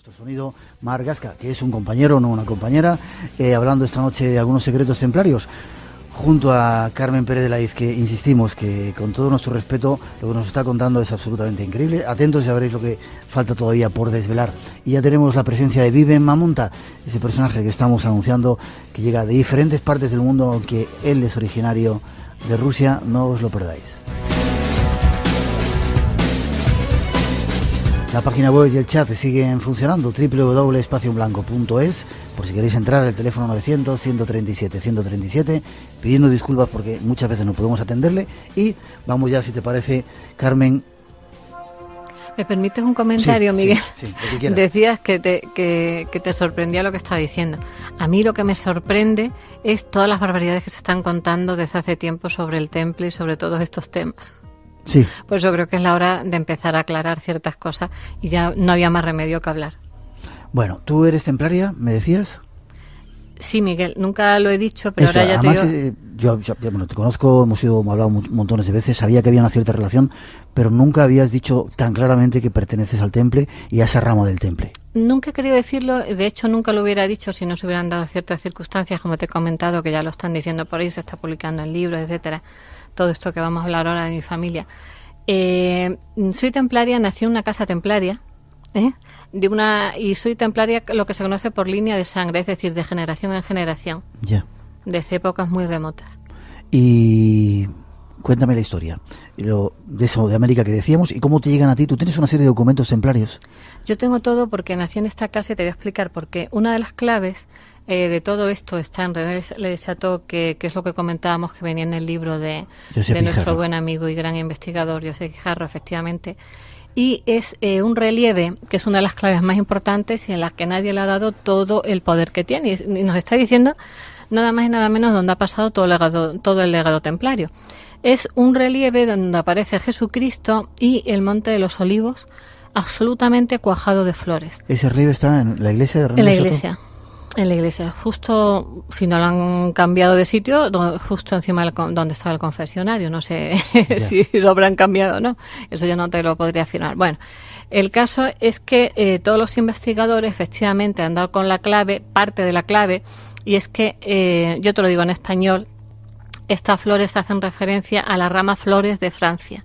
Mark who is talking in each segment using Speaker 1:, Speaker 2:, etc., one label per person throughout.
Speaker 1: nuestro sonido, Mar Gasca, que es un compañero, no una compañera, hablando esta noche de algunos secretos templarios, junto a Carmen Pérez de Laiz, que insistimos que con todo nuestro respeto lo que nos está contando es absolutamente increíble. Atentos, ya veréis lo que falta todavía por desvelar. Y ya tenemos la presencia de Viven Mamunta, ese personaje que estamos anunciando, que llega de diferentes partes del mundo, aunque él es originario de Rusia. No os lo perdáis. La página web y el chat siguen funcionando, www.espacioenblanco.es, por si queréis entrar, el teléfono 900-137-137, pidiendo disculpas porque muchas veces no podemos atenderle. Y vamos ya, si te parece, Carmen.
Speaker 2: ¿Me permites un comentario,
Speaker 1: sí,
Speaker 2: Miguel?
Speaker 1: Sí, lo que quieras.
Speaker 2: Decías que te sorprendía lo que estaba diciendo. A mí lo que me sorprende es todas las barbaridades que se están contando desde hace tiempo sobre el temple y sobre todos estos temas.
Speaker 1: Sí.
Speaker 2: Pues yo creo que es la hora de empezar a aclarar ciertas cosas y ya no había más remedio que hablar.
Speaker 1: Bueno, ¿tú eres templaria, me decías?
Speaker 2: Sí, Miguel, nunca lo he dicho, pero
Speaker 1: Eso,
Speaker 2: ahora ya
Speaker 1: además,
Speaker 2: te digo...
Speaker 1: bueno, te conozco, hemos hablado montones de veces, sabía que había una cierta relación, pero nunca habías dicho tan claramente que perteneces al temple y a esa rama del temple.
Speaker 2: Nunca he querido decirlo, de hecho nunca lo hubiera dicho si no se hubieran dado ciertas circunstancias, como te he comentado, que ya lo están diciendo por ahí, se está publicando en libros, etcétera. Todo esto que vamos a hablar ahora de mi familia. Soy templaria, nací en una casa templaria, y soy templaria lo que se conoce por línea de sangre, es decir, de generación en generación, desde épocas muy remotas.
Speaker 1: Y cuéntame la historia de eso de América que decíamos y cómo te llegan a ti. Tú tienes una serie de documentos templarios.
Speaker 2: Yo tengo todo porque nací en esta casa y te voy a explicar por qué. Una de las claves de todo esto está en René Le Chateau, que es lo que comentábamos, que venía en el libro de nuestro buen amigo y gran investigador Josep Guijarro, efectivamente. Y es un relieve que es una de las claves más importantes y en las que nadie le ha dado todo el poder que tiene. Y nos está diciendo nada más y nada menos dónde ha pasado todo el legado templario. Es un relieve donde aparece Jesucristo y el Monte de los Olivos absolutamente cuajado de flores.
Speaker 1: ¿Ese relieve está en la iglesia de René Le Chateau?
Speaker 2: En la iglesia, justo, si no lo han cambiado de sitio, justo encima donde estaba el confesionario. No sé si lo habrán cambiado o no, eso yo no te lo podría afirmar. Bueno, el caso es que todos los investigadores efectivamente han dado con la clave, parte de la clave, y es que, yo te lo digo en español, estas flores hacen referencia a la rama Flores de Francia,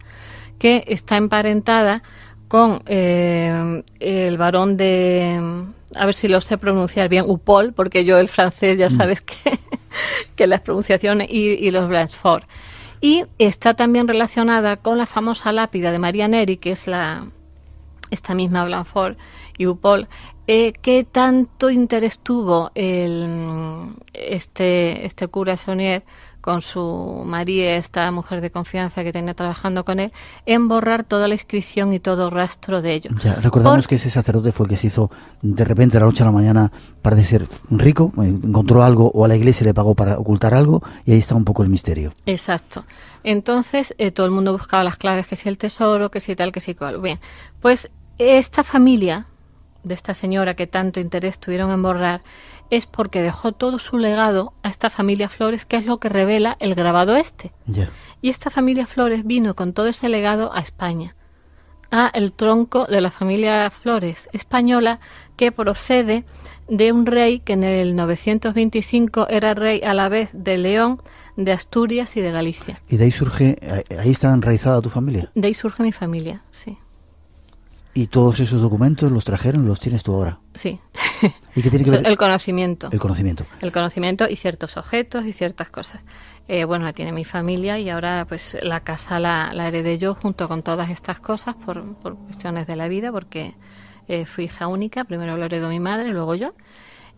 Speaker 2: que está emparentada con el varón de... A ver si lo sé pronunciar bien, Upol, porque yo el francés ya sabes que las pronunciaciones y los Blanchefort. Y está también relacionada con la famosa lápida de María Neri, que es esta misma Blanchefort y Upol, que tanto interés tuvo este cura Saunier con su María, esta mujer de confianza que tenía trabajando con él, en borrar toda la inscripción y todo rastro de ello.
Speaker 1: Ya, recordamos que ese sacerdote fue el que se hizo de repente de la noche a la mañana, parece ser rico, encontró algo o a la iglesia le pagó para ocultar algo y ahí está un poco el misterio.
Speaker 2: Exacto. Entonces todo el mundo buscaba las claves, que si el tesoro, que si tal, que si cual. Bien, pues esta familia de esta señora que tanto interés tuvieron en borrar es porque dejó todo su legado a esta familia Flores, que es lo que revela el grabado este. Y esta familia Flores vino con todo ese legado a España, a el tronco de la familia Flores española, que procede de un rey que en el 925 era rey a la vez de León, de Asturias y de Galicia.
Speaker 1: ¿Y de ahí surge, ahí está enraizada tu familia?
Speaker 2: De ahí surge mi familia, sí.
Speaker 1: ¿Y todos esos documentos los trajeron, los tienes tú ahora?
Speaker 2: Sí.
Speaker 1: ¿Y qué tiene que ver?
Speaker 2: El conocimiento.
Speaker 1: El conocimiento.
Speaker 2: El conocimiento y ciertos objetos y ciertas cosas. Bueno, la tiene mi familia y ahora pues la casa la heredé yo junto con todas estas cosas por cuestiones de la vida, porque fui hija única, primero lo heredó mi madre, luego yo.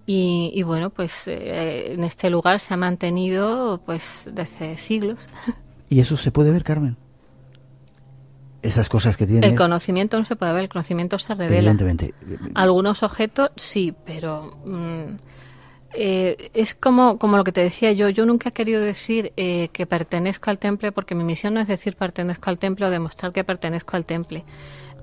Speaker 2: Y bueno, pues en este lugar se ha mantenido pues desde siglos.
Speaker 1: ¿Y eso se puede ver, Carmen? Esas cosas que tienes.
Speaker 2: El conocimiento no se puede ver, el conocimiento se revela.
Speaker 1: Evidentemente.
Speaker 2: Algunos objetos sí, pero es como lo que te decía yo. Yo nunca he querido decir que pertenezco al temple, porque mi misión no es decir pertenezco al temple o demostrar que pertenezco al temple.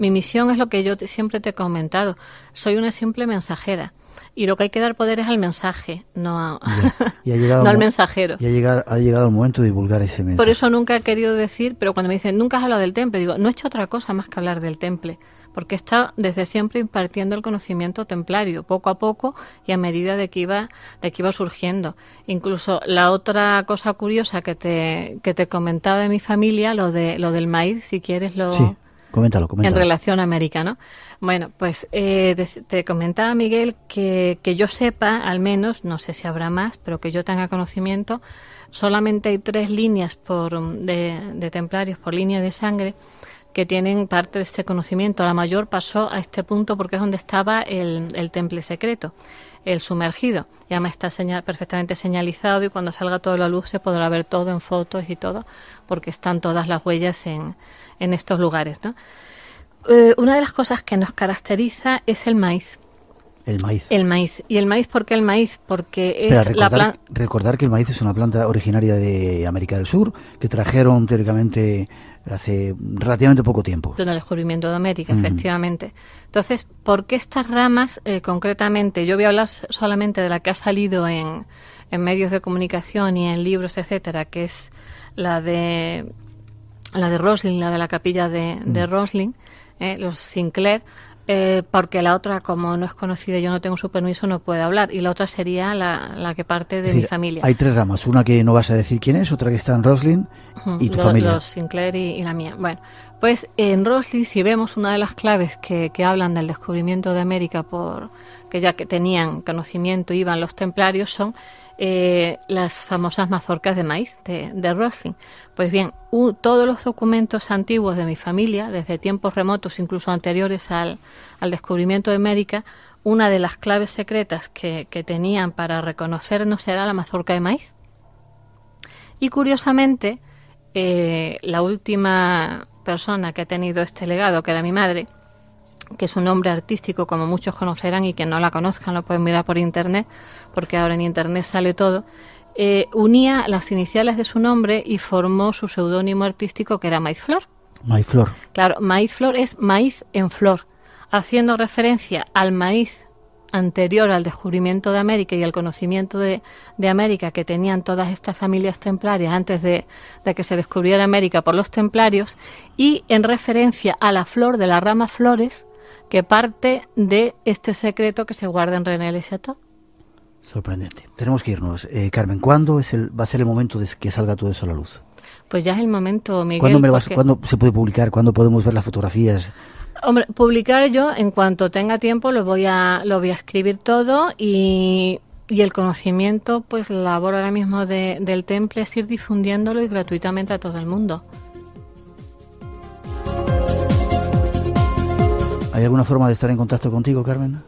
Speaker 2: Mi misión es lo que yo siempre te he comentado. Soy una simple mensajera. Y lo que hay que dar poder es al mensaje, no al mensajero.
Speaker 1: Y ha llegado el momento de divulgar ese mensaje.
Speaker 2: Por eso nunca he querido decir, pero cuando me dicen, nunca has hablado del temple, digo, no he hecho otra cosa más que hablar del temple, porque está desde siempre impartiendo el conocimiento templario, poco a poco y a medida de que iba surgiendo. Incluso la otra cosa curiosa que te comentaba de mi familia, lo del maíz, si quieres
Speaker 1: Sí, coméntalo.
Speaker 2: En relación a América, ¿no? Bueno, pues te comentaba, Miguel, que yo sepa, al menos, no sé si habrá más, pero que yo tenga conocimiento, solamente hay 3 líneas de templarios por línea de sangre que tienen parte de este conocimiento. La mayor pasó a este punto porque es donde estaba el temple secreto, el sumergido. Y además está perfectamente señalizado, y cuando salga toda la luz se podrá ver todo en fotos y todo, porque están todas las huellas en estos lugares, ¿no? Una de las cosas que nos caracteriza es el maíz.
Speaker 1: El maíz.
Speaker 2: El maíz. ¿Y el maíz por qué el maíz? Porque es la planta...
Speaker 1: Recordar que el maíz es una planta originaria de América del Sur, que trajeron teóricamente hace relativamente poco tiempo.
Speaker 2: En el descubrimiento de América, efectivamente. Entonces, ¿por qué estas ramas concretamente? Yo voy a hablar solamente de la que ha salido en medios de comunicación y en libros, etcétera, que es la de Rosslyn, la de la capilla de Rosslyn, los Sinclair, porque la otra, como no es conocida, yo no tengo su permiso, no puedo hablar. Y la otra sería la que parte de mi familia.
Speaker 1: Hay 3 ramas, una que no vas a decir quién es, otra que está en Rosslyn y tu familia.
Speaker 2: Los Sinclair y la mía. Bueno, pues en Rosslyn, si vemos una de las claves que hablan del descubrimiento de América, que ya que tenían conocimiento, iban los templarios, son las famosas mazorcas de maíz de Rosslyn. Pues bien, todos los documentos antiguos de mi familia, desde tiempos remotos, incluso anteriores al descubrimiento de América, una de las claves secretas que tenían para reconocernos era la mazorca de maíz. Y curiosamente, la última persona que ha tenido este legado, que era mi madre, que es un nombre artístico, como muchos conocerán, y que no la conozcan lo pueden mirar por internet, porque ahora en internet sale todo, unía las iniciales de su nombre y formó su seudónimo artístico, que era Maizflor.
Speaker 1: Maizflor.
Speaker 2: Claro, Maizflor es maíz en flor, haciendo referencia al maíz anterior al descubrimiento de América y al conocimiento de América que tenían todas estas familias templarias antes de que se descubriera América por los templarios, y en referencia a la flor de la rama Flores, que parte de este secreto que se guarda en Rennes-le-Château.
Speaker 1: Sorprendente. Tenemos que irnos. Carmen, ¿cuándo va a ser el momento de que salga todo eso a la luz?
Speaker 2: Pues ya es el momento, Miguel.
Speaker 1: ¿Cuándo se puede publicar? ¿Cuándo podemos ver las fotografías?
Speaker 2: Hombre, publicar yo, en cuanto tenga tiempo, lo voy a escribir todo, y el conocimiento, pues la labor ahora mismo del temple es ir difundiéndolo y gratuitamente a todo el mundo.
Speaker 1: ¿Hay alguna forma de estar en contacto contigo, Carmen?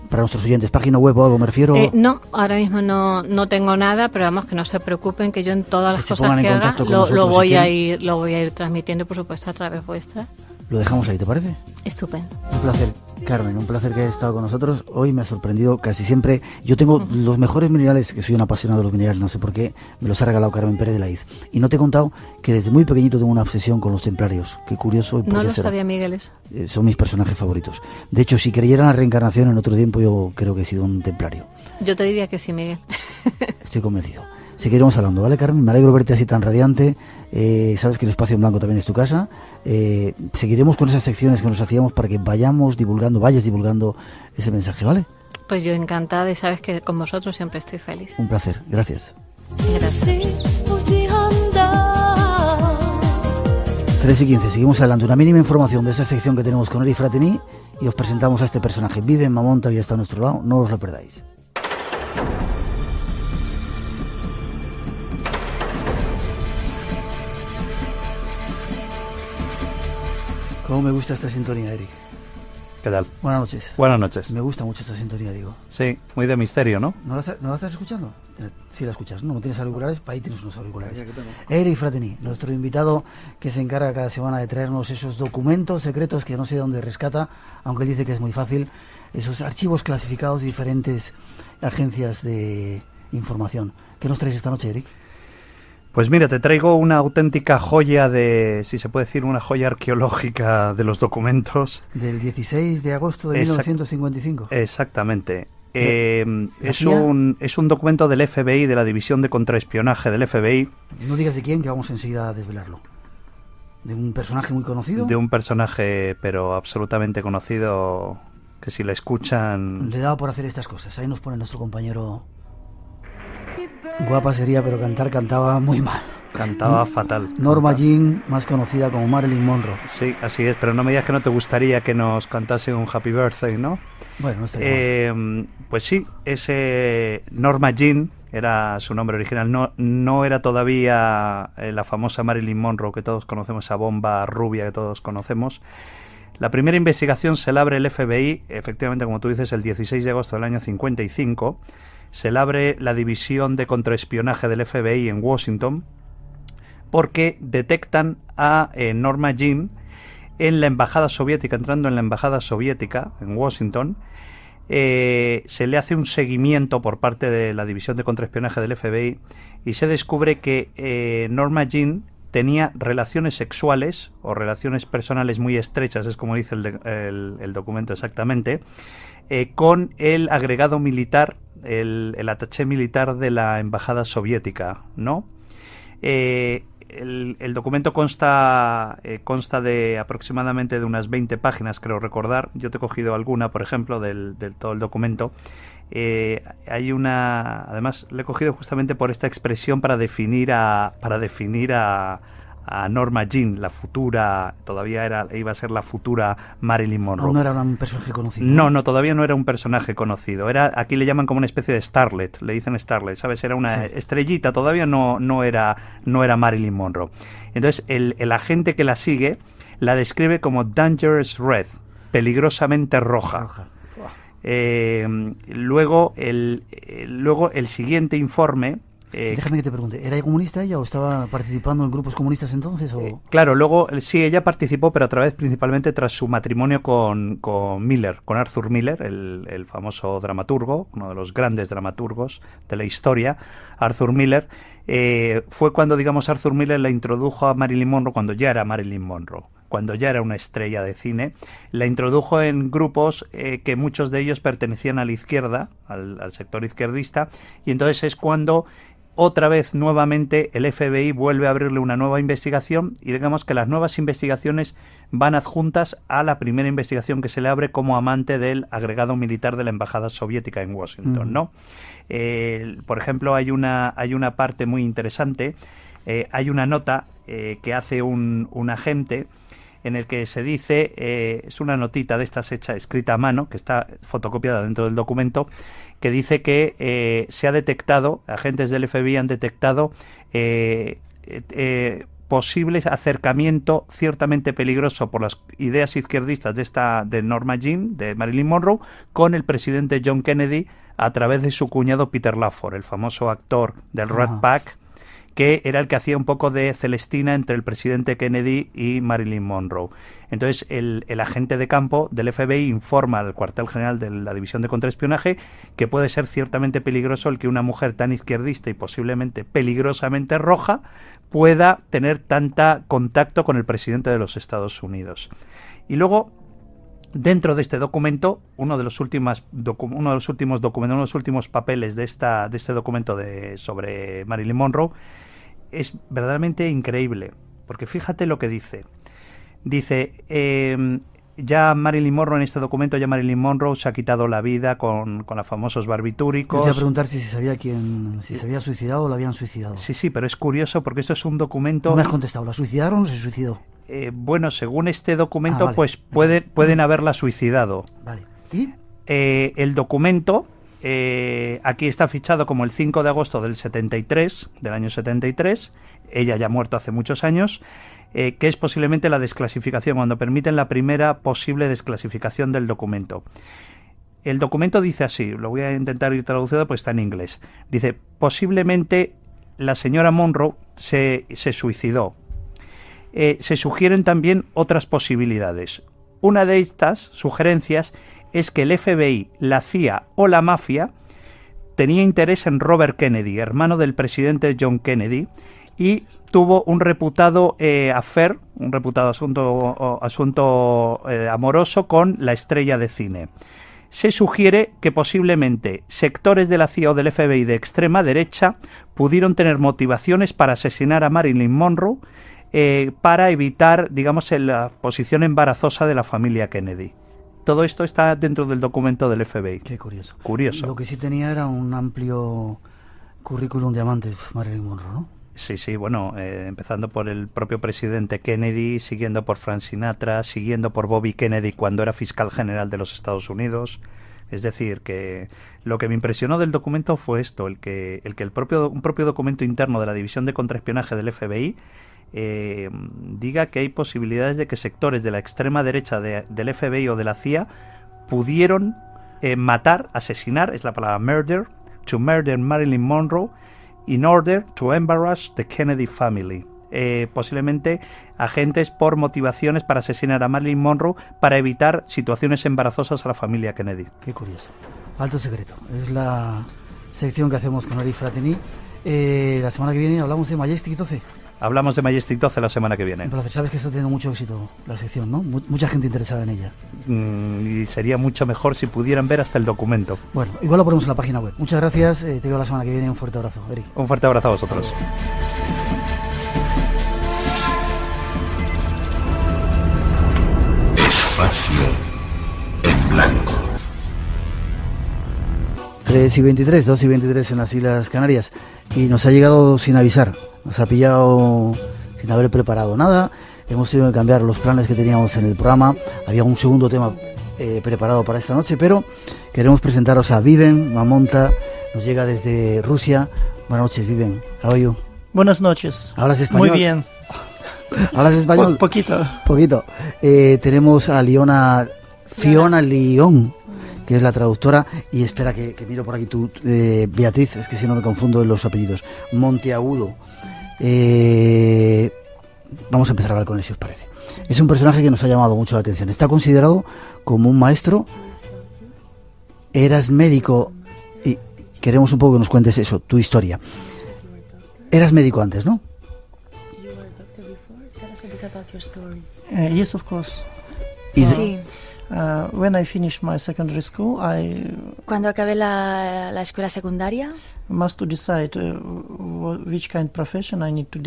Speaker 1: Para nuestros oyentes, página web o algo, me refiero.
Speaker 2: No, ahora mismo no tengo nada, pero vamos, que no se preocupen, que yo en todas las cosas que haga lo voy a ir transmitiendo, por supuesto, a través vuestra.
Speaker 1: Lo dejamos ahí, ¿te parece?
Speaker 2: Estupendo.
Speaker 1: Un placer, Carmen, un placer que hayas estado con nosotros. Hoy me ha sorprendido casi siempre. Yo tengo los mejores minerales, que soy un apasionado de los minerales, no sé por qué, me los ha regalado Carmen Pérez de la Iz. Y no te he contado que desde muy pequeñito tengo una obsesión con los templarios. Qué curioso.
Speaker 2: No lo sabía, Miguel, eso.
Speaker 1: Son mis personajes favoritos. De hecho, si creyera en la reencarnación en otro tiempo, yo creo que he sido un templario.
Speaker 2: Yo te diría que sí, Miguel.
Speaker 1: Estoy convencido. Seguiremos hablando, ¿vale, Carmen? Me alegro verte así tan radiante. Sabes que el Espacio en Blanco también es tu casa. Seguiremos con esas secciones que nos hacíamos para que vayas divulgando ese mensaje, ¿vale?
Speaker 2: Pues yo encantada, y sabes que con vosotros siempre estoy feliz.
Speaker 1: Un placer, gracias.
Speaker 2: Gracias.
Speaker 1: 3:15, seguimos adelante. Una mínima información de esa sección que tenemos con Eri Fratini y os presentamos a este personaje. Vive en Mamonta y está a nuestro lado, no os lo perdáis. ¿Cómo me gusta esta sintonía, Eric?
Speaker 3: ¿Qué tal?
Speaker 1: Buenas noches.
Speaker 3: Buenas noches.
Speaker 1: Me gusta mucho esta sintonía, digo.
Speaker 3: Sí, muy de misterio, ¿no?
Speaker 1: ¿No la estás escuchando? Sí la escuchas, ¿no? ¿No tienes auriculares? Ahí tienes unos auriculares. Eric Fratini, nuestro invitado que se encarga cada semana de traernos esos documentos secretos que no sé de dónde rescata, aunque él dice que es muy fácil, esos archivos clasificados de diferentes agencias de información. ¿Qué nos traes esta noche, Eric?
Speaker 3: Pues mira, te traigo una auténtica joya si se puede decir, una joya arqueológica de los documentos.
Speaker 1: Del 16 de agosto de 1955.
Speaker 3: Exactamente. Es un documento del FBI, de la División de Contraespionaje del FBI.
Speaker 1: No digas de quién, que vamos enseguida a desvelarlo. ¿De un personaje muy conocido?
Speaker 3: De un personaje, pero absolutamente conocido, que si le escuchan...
Speaker 1: Le daba por hacer estas cosas. Ahí nos pone nuestro compañero... Guapa sería, pero cantaba muy mal.
Speaker 3: Cantaba fatal.
Speaker 1: Norma Jean, más conocida como Marilyn Monroe.
Speaker 3: Sí, así es, pero no me digas que no te gustaría que nos cantase un Happy Birthday, ¿no?
Speaker 1: Bueno, no estaría mal.
Speaker 3: Pues sí, ese Norma Jean era su nombre original, no era todavía la famosa Marilyn Monroe que todos conocemos, esa bomba rubia que todos conocemos. La primera investigación se la abre el FBI, efectivamente, como tú dices, el 16 de agosto del año 55. Se le abre la división de contraespionaje del FBI en Washington porque detectan a Norma Jean en la embajada soviética, entrando en la embajada soviética en Washington. Se le hace un seguimiento por parte de la división de contraespionaje del FBI y se descubre que Norma Jean tenía relaciones sexuales o relaciones personales muy estrechas, es como dice el documento exactamente, con el agregado militar, el attaché militar de la embajada soviética, ¿no? El documento consta de aproximadamente de unas 20 páginas, creo recordar. Yo te he cogido alguna, por ejemplo, del todo el documento. Hay una... Además, le he cogido justamente por esta expresión para definir a Norma Jean, la futura, todavía iba a ser la futura Marilyn Monroe.
Speaker 1: ¿No era un personaje conocido?
Speaker 3: No, todavía no era un personaje conocido. Aquí le llaman como una especie de starlet, le dicen starlet, ¿sabes? Era una estrellita, todavía no era Marilyn Monroe. Entonces, el agente que la sigue la describe como Dangerous Red, peligrosamente roja. Luego el siguiente informe...
Speaker 1: Déjame que te pregunte, ¿era comunista ella o estaba participando en grupos comunistas entonces?
Speaker 3: Claro, luego sí, ella participó, pero otra vez principalmente tras su matrimonio con Miller, con Arthur Miller, el famoso dramaturgo, uno de los grandes dramaturgos de la historia. Arthur Miller fue cuando, digamos, Arthur Miller la introdujo a Marilyn Monroe cuando ya era Marilyn Monroe, cuando ya era una estrella de cine. La introdujo en grupos que muchos de ellos pertenecían a la izquierda, al sector izquierdista, y entonces es cuando otra vez nuevamente el FBI vuelve a abrirle una nueva investigación y digamos que las nuevas investigaciones van adjuntas a la primera investigación que se le abre como amante del agregado militar de la embajada soviética en Washington, ¿no? Por ejemplo, hay una parte muy interesante, hay una nota que hace un agente en el que se dice, es una notita de estas escrita a mano, que está fotocopiada dentro del documento, que dice que se ha detectado, agentes del FBI han detectado posible acercamiento ciertamente peligroso por las ideas izquierdistas de Norma Jean, de Marilyn Monroe, con el presidente John Kennedy a través de su cuñado Peter Lawford, el famoso actor del Rat Pack, que era el que hacía un poco de Celestina entre el presidente Kennedy y Marilyn Monroe. Entonces, el agente de campo del FBI informa al cuartel general de la División de Contraespionaje que puede ser ciertamente peligroso el que una mujer tan izquierdista y posiblemente peligrosamente roja pueda tener tanta contacto con el presidente de los Estados Unidos. Y luego, dentro de este documento, uno de los últimos papeles de este documento sobre Marilyn Monroe es verdaderamente increíble, porque fíjate lo que dice. Dice, ya Marilyn Monroe, en este documento, ya Marilyn Monroe se ha quitado la vida con los famosos barbitúricos.
Speaker 1: Yo te iba a preguntar si se había suicidado o la habían suicidado.
Speaker 3: Sí, pero es curioso porque esto es un documento...
Speaker 1: No me has contestado, ¿la suicidaron o se suicidó?
Speaker 3: Bueno, según este documento,
Speaker 1: vale.
Speaker 3: pues pueden haberla suicidado.
Speaker 1: Vale. ¿Y?
Speaker 3: El documento, aquí está fichado como el 5 de agosto del año 73, ella ya ha muerto hace muchos años, que es posiblemente la desclasificación, cuando permiten la primera posible desclasificación del documento. El documento dice así, lo voy a intentar ir traducido, pues está en inglés. Dice, posiblemente la señora Monroe se suicidó. Se sugieren también otras posibilidades. Una de estas sugerencias es que el FBI, la CIA o la mafia tenía interés en Robert Kennedy, hermano del presidente John Kennedy, y tuvo un reputado affair, un reputado asunto amoroso con la estrella de cine. Se sugiere que posiblemente sectores de la CIA o del FBI de extrema derecha pudieron tener motivaciones para asesinar a Marilyn Monroe para evitar, digamos, la posición embarazosa de la familia Kennedy. Todo esto está dentro del documento del FBI.
Speaker 1: Qué curioso.
Speaker 3: Curioso.
Speaker 1: Lo que sí tenía era un amplio currículum de amantes, Marilyn Monroe, ¿no?
Speaker 3: Sí, bueno, empezando por el propio presidente Kennedy, siguiendo por Frank Sinatra, siguiendo por Bobby Kennedy cuando era fiscal general de los Estados Unidos. Es decir, que lo que me impresionó del documento fue esto, un propio documento interno de la División de Contraespionaje del FBI diga que hay posibilidades de que sectores de la extrema derecha del FBI o de la CIA pudieron matar, asesinar, es la palabra murder, to murder Marilyn Monroe in order to embarrass the Kennedy family. Posiblemente agentes por motivaciones para asesinar a Marilyn Monroe para evitar situaciones embarazosas a la familia Kennedy.
Speaker 1: Qué curioso. Alto secreto. Es la sección que hacemos con Ari Fratini. La semana que viene hablamos de Majestic 12.
Speaker 3: Hablamos de Majestic 12 la semana que viene.
Speaker 1: Un placer. Sabes que está teniendo mucho éxito la sección, ¿no? Mucha gente interesada en ella.
Speaker 3: Y sería mucho mejor si pudieran ver hasta el documento.
Speaker 1: Bueno, igual lo ponemos en la página web. Muchas gracias. Te veo la semana que viene. Un fuerte abrazo, Eric.
Speaker 3: Un fuerte abrazo a vosotros.
Speaker 4: Espacio en blanco.
Speaker 1: 3:23, 2:23 en las Islas Canarias. Y nos ha llegado sin avisar. Nos ha pillado sin haber preparado nada. Hemos tenido que cambiar los planes que teníamos en el programa. Había un segundo tema preparado para esta noche, pero queremos presentaros a Viven Mamonta. Nos llega desde Rusia. Buenas noches, Viven. How are you?
Speaker 5: Buenas noches.
Speaker 1: ¿Hablas español?
Speaker 5: Muy bien.
Speaker 1: ¿Hablas español?
Speaker 5: Poquito.
Speaker 1: Tenemos a Fiona León, que es la traductora, y espera que miro por aquí tú, Beatriz, es que si no me confundo en los apellidos, Monteagudo. Vamos a empezar a hablar con él, si os parece. Es un personaje que nos ha llamado mucho la atención. Está considerado como un maestro. Eras médico, y queremos un poco que nos cuentes eso, tu historia. Eras médico antes, ¿no?
Speaker 5: Yes, of course.
Speaker 6: Sí.
Speaker 5: When I finished my secondary school, I
Speaker 6: Cuando acabé la escuela secundaria,
Speaker 5: must to decide which kind of profession I need to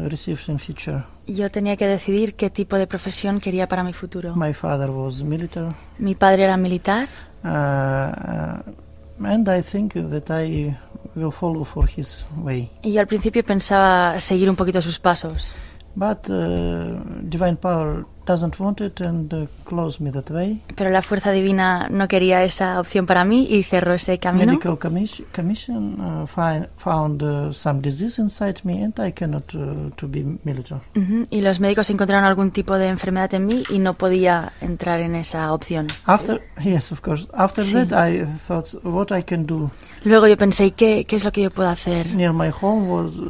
Speaker 5: receive in future.
Speaker 6: yo tenía que decidir qué tipo de profesión quería para mi futuro.
Speaker 5: My father was military,
Speaker 6: Mi padre era militar
Speaker 5: and I think that I will follow for his way.
Speaker 6: y yo al principio pensaba seguir un poquito sus pasos.
Speaker 5: But divine power doesn't want it and closed me that way.
Speaker 6: Pero la fuerza divina no quería esa opción para mí y cerró ese camino.
Speaker 5: Medical commission found some disease inside me and I cannot to be military.
Speaker 6: Ujú. Y los médicos encontraron algún tipo de enfermedad en mí y no podía entrar en esa opción.
Speaker 5: Yes, of course. After
Speaker 6: Sí.
Speaker 5: that, I thought what I can do.
Speaker 6: Luego yo pensé, ¿qué es lo que yo puedo hacer?
Speaker 5: Near my home was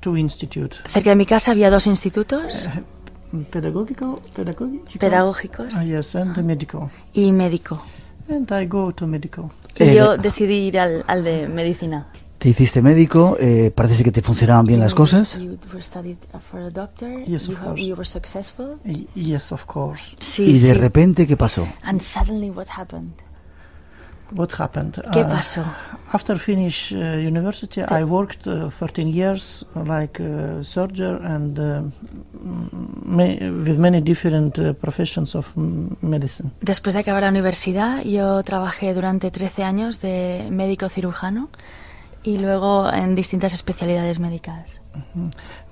Speaker 5: two institutes.
Speaker 6: Cerca de mi casa había 2 institutos
Speaker 5: Pedagógicos.
Speaker 6: pedagógicos
Speaker 5: Yes, and the medical.
Speaker 6: y médico.
Speaker 5: And I go to medical.
Speaker 6: Y yo decidí ir al de medicina.
Speaker 1: Te hiciste médico, parece que te funcionaban bien las cosas.
Speaker 6: You were studied for a doctor.
Speaker 5: Yes, of course.
Speaker 6: You were successful.
Speaker 5: Yes, of course.
Speaker 6: Sí,
Speaker 1: Y de
Speaker 6: sí.
Speaker 1: repente, ¿qué pasó?
Speaker 6: And suddenly what happened?
Speaker 5: What happened?
Speaker 6: ¿Qué pasó?
Speaker 5: After finish university, I worked 13 years like surgeon and with many different professions of medicine.
Speaker 6: Después de acabar la universidad, yo trabajé durante 13 años de médico cirujano y luego en distintas especialidades médicas.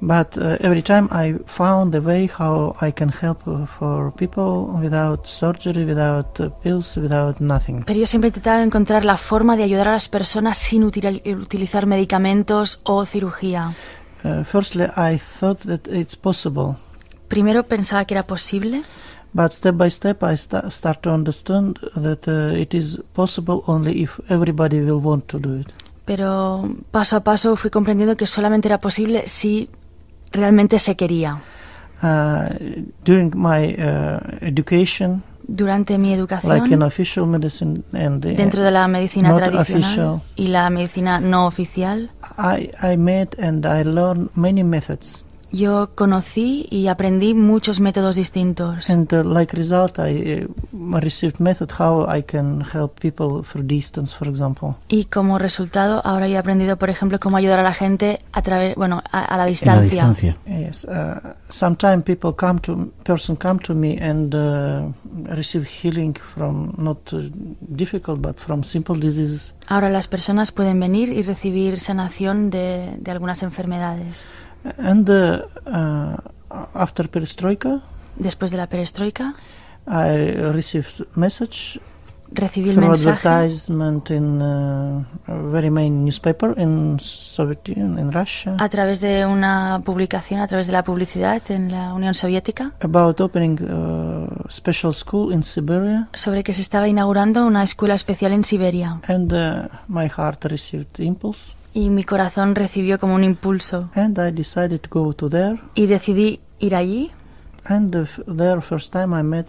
Speaker 5: But every time I found a way how I can help for people without surgery, without pills, without nothing.
Speaker 6: Pero yo siempre intentaba encontrar la forma de ayudar a las personas sin utilizar medicamentos o cirugía.
Speaker 5: Firstly, I thought that it's possible.
Speaker 6: Primero pensaba que era posible,
Speaker 5: But step by step, I start to understand that it is possible only if everybody will want to do it.
Speaker 6: pero paso a paso fui comprendiendo que solamente era posible si realmente se quería.
Speaker 5: During my education,
Speaker 6: Durante mi educación,
Speaker 5: like in official medicine and
Speaker 6: dentro de la medicina
Speaker 5: not
Speaker 6: tradicional
Speaker 5: official,
Speaker 6: y la medicina no oficial,
Speaker 5: I met and I learned many methods.
Speaker 6: Yo conocí y aprendí muchos métodos distintos.
Speaker 5: And like result, I received method how I can help people through distance, for example.
Speaker 6: Y como resultado, ahora he aprendido, por ejemplo, cómo ayudar a la gente a través, bueno, a la
Speaker 1: En
Speaker 6: distancia.
Speaker 1: la distancia.
Speaker 5: Yes. Sometimes person come to me and receive healing from not difficult, but from simple diseases.
Speaker 6: Ahora las personas pueden venir y recibir sanación de algunas enfermedades.
Speaker 5: And after perestroika,
Speaker 6: Después de la perestroika,
Speaker 5: I received message
Speaker 6: recibí el
Speaker 5: through
Speaker 6: mensaje
Speaker 5: advertisement in a very main newspaper in Soviet Union, in Russia,
Speaker 6: a través de una publicación, a través de la publicidad en la Unión Soviética,
Speaker 5: about opening a special school in Siberia.
Speaker 6: sobre que se estaba inaugurando una escuela especial en Siberia.
Speaker 5: And my heart received impulse,
Speaker 6: Y mi corazón recibió como un impulso.
Speaker 5: and I decided to go to there.
Speaker 6: Y decidí ir allí.
Speaker 5: And there first time I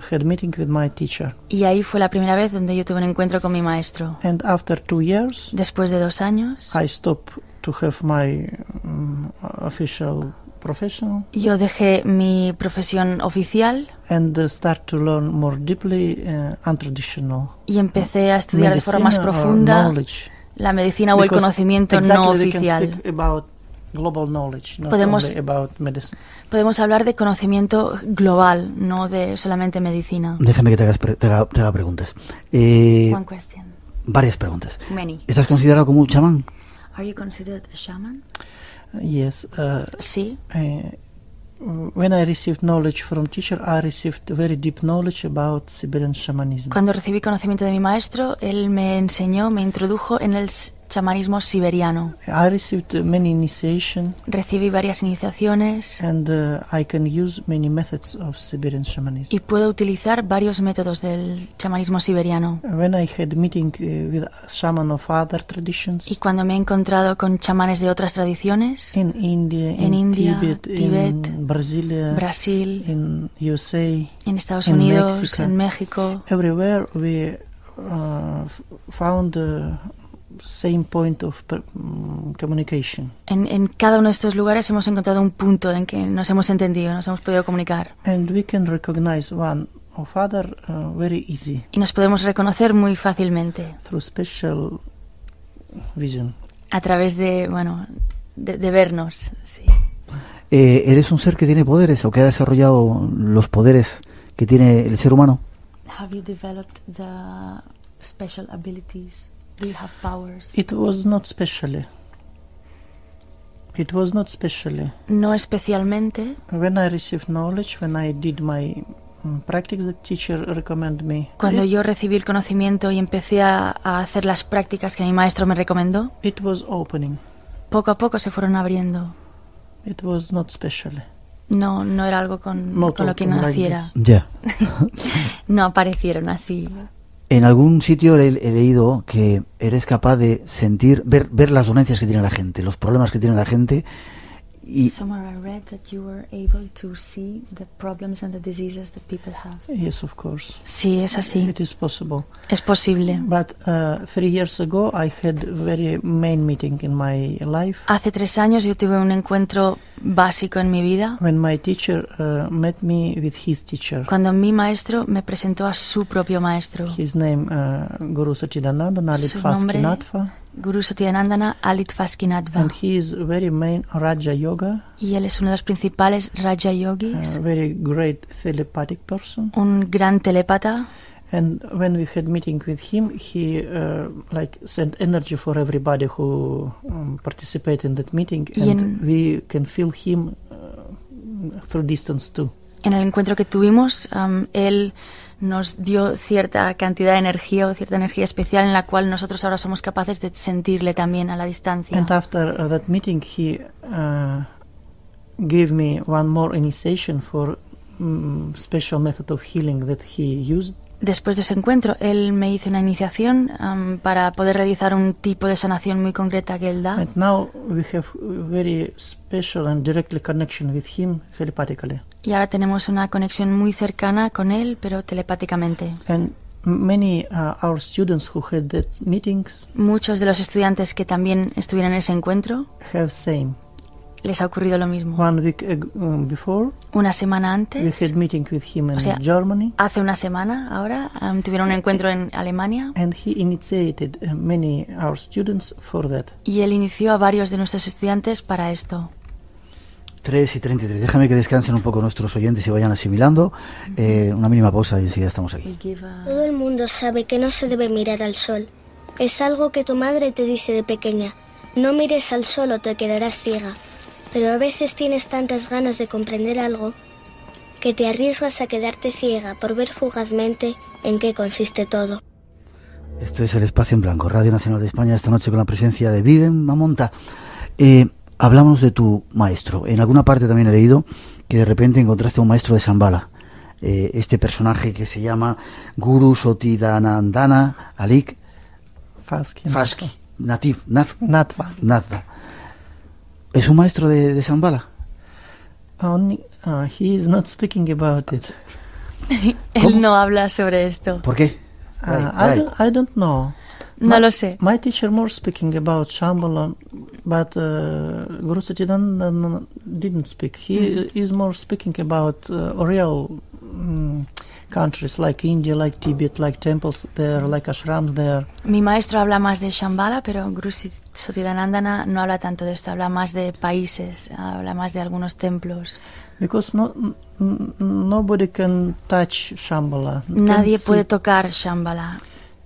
Speaker 5: had meeting with my teacher.
Speaker 6: Y ahí fue la primera vez donde yo tuve un encuentro con mi maestro.
Speaker 5: And after 2 years,
Speaker 6: Después de 2 años,
Speaker 5: I stopped to have my official profession
Speaker 6: yo dejé mi profesión oficial
Speaker 5: and start to learn more deeply untraditional
Speaker 6: y empecé a estudiar de forma más
Speaker 5: medicine or
Speaker 6: profunda
Speaker 5: knowledge.
Speaker 6: la medicina o el
Speaker 5: Because
Speaker 6: conocimiento
Speaker 5: exactly
Speaker 6: no
Speaker 5: we can
Speaker 6: oficial.
Speaker 5: speak about global knowledge, not
Speaker 6: Podemos-
Speaker 5: only about medicine.
Speaker 6: Podemos hablar de conocimiento global, no de solamente medicina.
Speaker 1: Déjame que te haga preguntas.
Speaker 6: One question.
Speaker 1: Varias preguntas.
Speaker 6: Many.
Speaker 1: ¿Estás considerado como un chamán?
Speaker 6: Are you considered a shaman?
Speaker 5: Yes.
Speaker 6: Sí.
Speaker 5: When I received knowledge from teacher, I received very deep knowledge about Siberian shamanism.
Speaker 6: Cuando recibí conocimiento de mi maestro, él me enseñó, me introdujo en el chamanismo siberiano.
Speaker 5: I received many initiation,
Speaker 6: Recibí varias iniciaciones
Speaker 5: and I can use many methods of Siberian shamanism.
Speaker 6: y puedo utilizar varios métodos del chamanismo siberiano.
Speaker 5: When I had meeting with shaman of other traditions
Speaker 6: Y cuando me he encontrado con chamanes de otras tradiciones,
Speaker 5: in India,
Speaker 6: en India,
Speaker 5: Tibet,
Speaker 6: Tibet,
Speaker 5: in Brasilia,
Speaker 6: Brasil,
Speaker 5: in USA,
Speaker 6: en Estados
Speaker 5: en
Speaker 6: Unidos,
Speaker 5: México.
Speaker 6: en México,
Speaker 5: everywhere we found same point of communication.
Speaker 6: en cada uno de estos lugares hemos encontrado un punto en que nos hemos entendido, nos hemos podido comunicar.
Speaker 5: And we can recognize one of other very easy
Speaker 6: Y nos podemos reconocer muy fácilmente
Speaker 5: through special vision.
Speaker 6: a través de, bueno, de vernos. Sí.
Speaker 1: ¿Eres un ser que tiene poderes o que ha desarrollado los poderes que tiene el ser humano?
Speaker 6: Have you developed the special abilities? Do you have powers?
Speaker 5: It was not specially. It was not specially.
Speaker 6: No especialmente.
Speaker 5: When I received knowledge, when I did my practice, the teacher recommended me.
Speaker 6: Cuando yo recibí el conocimiento y empecé a hacer las prácticas que mi maestro me recomendó,
Speaker 5: It was opening.
Speaker 6: poco a poco se fueron abriendo.
Speaker 5: It was not specially.
Speaker 6: No era algo con lo que
Speaker 5: open like
Speaker 6: naciera.
Speaker 5: this.
Speaker 1: Ya.
Speaker 6: No aparecieron así.
Speaker 1: En algún sitio he leído que eres capaz de sentir, ver las dolencias que tiene la gente, los problemas que tiene la gente y
Speaker 6: Somewhere I read that you were able to see the problems and the diseases that people have.
Speaker 5: Yes, of course.
Speaker 6: Sí, es así.
Speaker 5: It is possible.
Speaker 6: Es posible.
Speaker 5: But 3 years ago, I had very main meeting in my life
Speaker 6: Hace 3 años yo tuve un encuentro básico en mi vida
Speaker 5: when my teacher met me with his teacher.
Speaker 6: cuando mi maestro me presentó a su propio maestro.
Speaker 5: His name Guru Satchidananda Nalit
Speaker 6: Su nombre,
Speaker 5: Faskinatva,
Speaker 6: Guru Satyanandana Alit Faskinatva.
Speaker 5: and he is very main Raja Yoga,
Speaker 6: Y él es uno de los principales Raja Yogis,
Speaker 5: very great telepathic person.
Speaker 6: un gran telépata.
Speaker 5: And when we had meeting with him, he like sent energy for everybody who participate in that meeting,
Speaker 6: Y
Speaker 5: and we can feel him through distance too.
Speaker 6: En el encuentro que tuvimos, él nos dio cierta cantidad de energía o cierta energía especial en la cual nosotros ahora somos capaces de sentirle también a la distancia.
Speaker 5: And after that meeting, he gave me one more initiation for special method of healing that he used.
Speaker 6: Después de ese encuentro, él me hizo una iniciación para poder realizar un tipo de sanación muy concreta que él da.
Speaker 5: And now we have very special and directly connection with him telepathically.
Speaker 6: Y ahora tenemos una conexión muy cercana con él, pero telepáticamente.
Speaker 5: And many our students who had that meetings
Speaker 6: Muchos de los estudiantes que también estuvieron en ese encuentro
Speaker 5: have same.
Speaker 6: les ha ocurrido lo mismo.
Speaker 5: 1 week before,
Speaker 6: Una semana
Speaker 5: we
Speaker 6: antes,
Speaker 5: had meeting with him in
Speaker 6: o sea,
Speaker 5: Germany,
Speaker 6: hace una semana ahora, tuvieron un encuentro en Alemania
Speaker 5: and he initiated many our students for that.
Speaker 6: y él inició a varios de nuestros estudiantes para esto.
Speaker 1: 3:33. Déjame que descansen un poco nuestros oyentes y vayan asimilando. Una mínima pausa y enseguida estamos aquí.
Speaker 7: Todo el mundo sabe que no se debe mirar al sol. Es algo que tu madre te dice de pequeña. No mires al sol o te quedarás ciega. Pero a veces tienes tantas ganas de comprender algo que te arriesgas a quedarte ciega por ver fugazmente en qué consiste todo.
Speaker 1: Esto es El Espacio en Blanco, Radio Nacional de España, esta noche con la presencia de Viven Mamonta. Hablamos de tu maestro. En alguna parte también he leído que de repente encontraste a un maestro de Shambhala. Este personaje que se llama Guru Sotidanandana Alik Fashki, Natva. ¿Es un maestro de Shambhala?
Speaker 5: Only, he is not speaking about it.
Speaker 6: Él no habla sobre esto.
Speaker 1: ¿Por qué?
Speaker 5: I don't know.
Speaker 6: No lo sé.
Speaker 5: My teacher more speaking about Shambhala, but Guru Satchidananda didn't speak. He is more speaking about real countries like India, like Tibet, like temples there, like ashrams there.
Speaker 6: Mi maestro habla más de Shambhala, pero Guru Sotidanandana no habla tanto de esto, habla más de países, habla más de algunos templos.
Speaker 5: Because nobody can touch Shambhala.
Speaker 6: Nadie puede tocar Shambhala.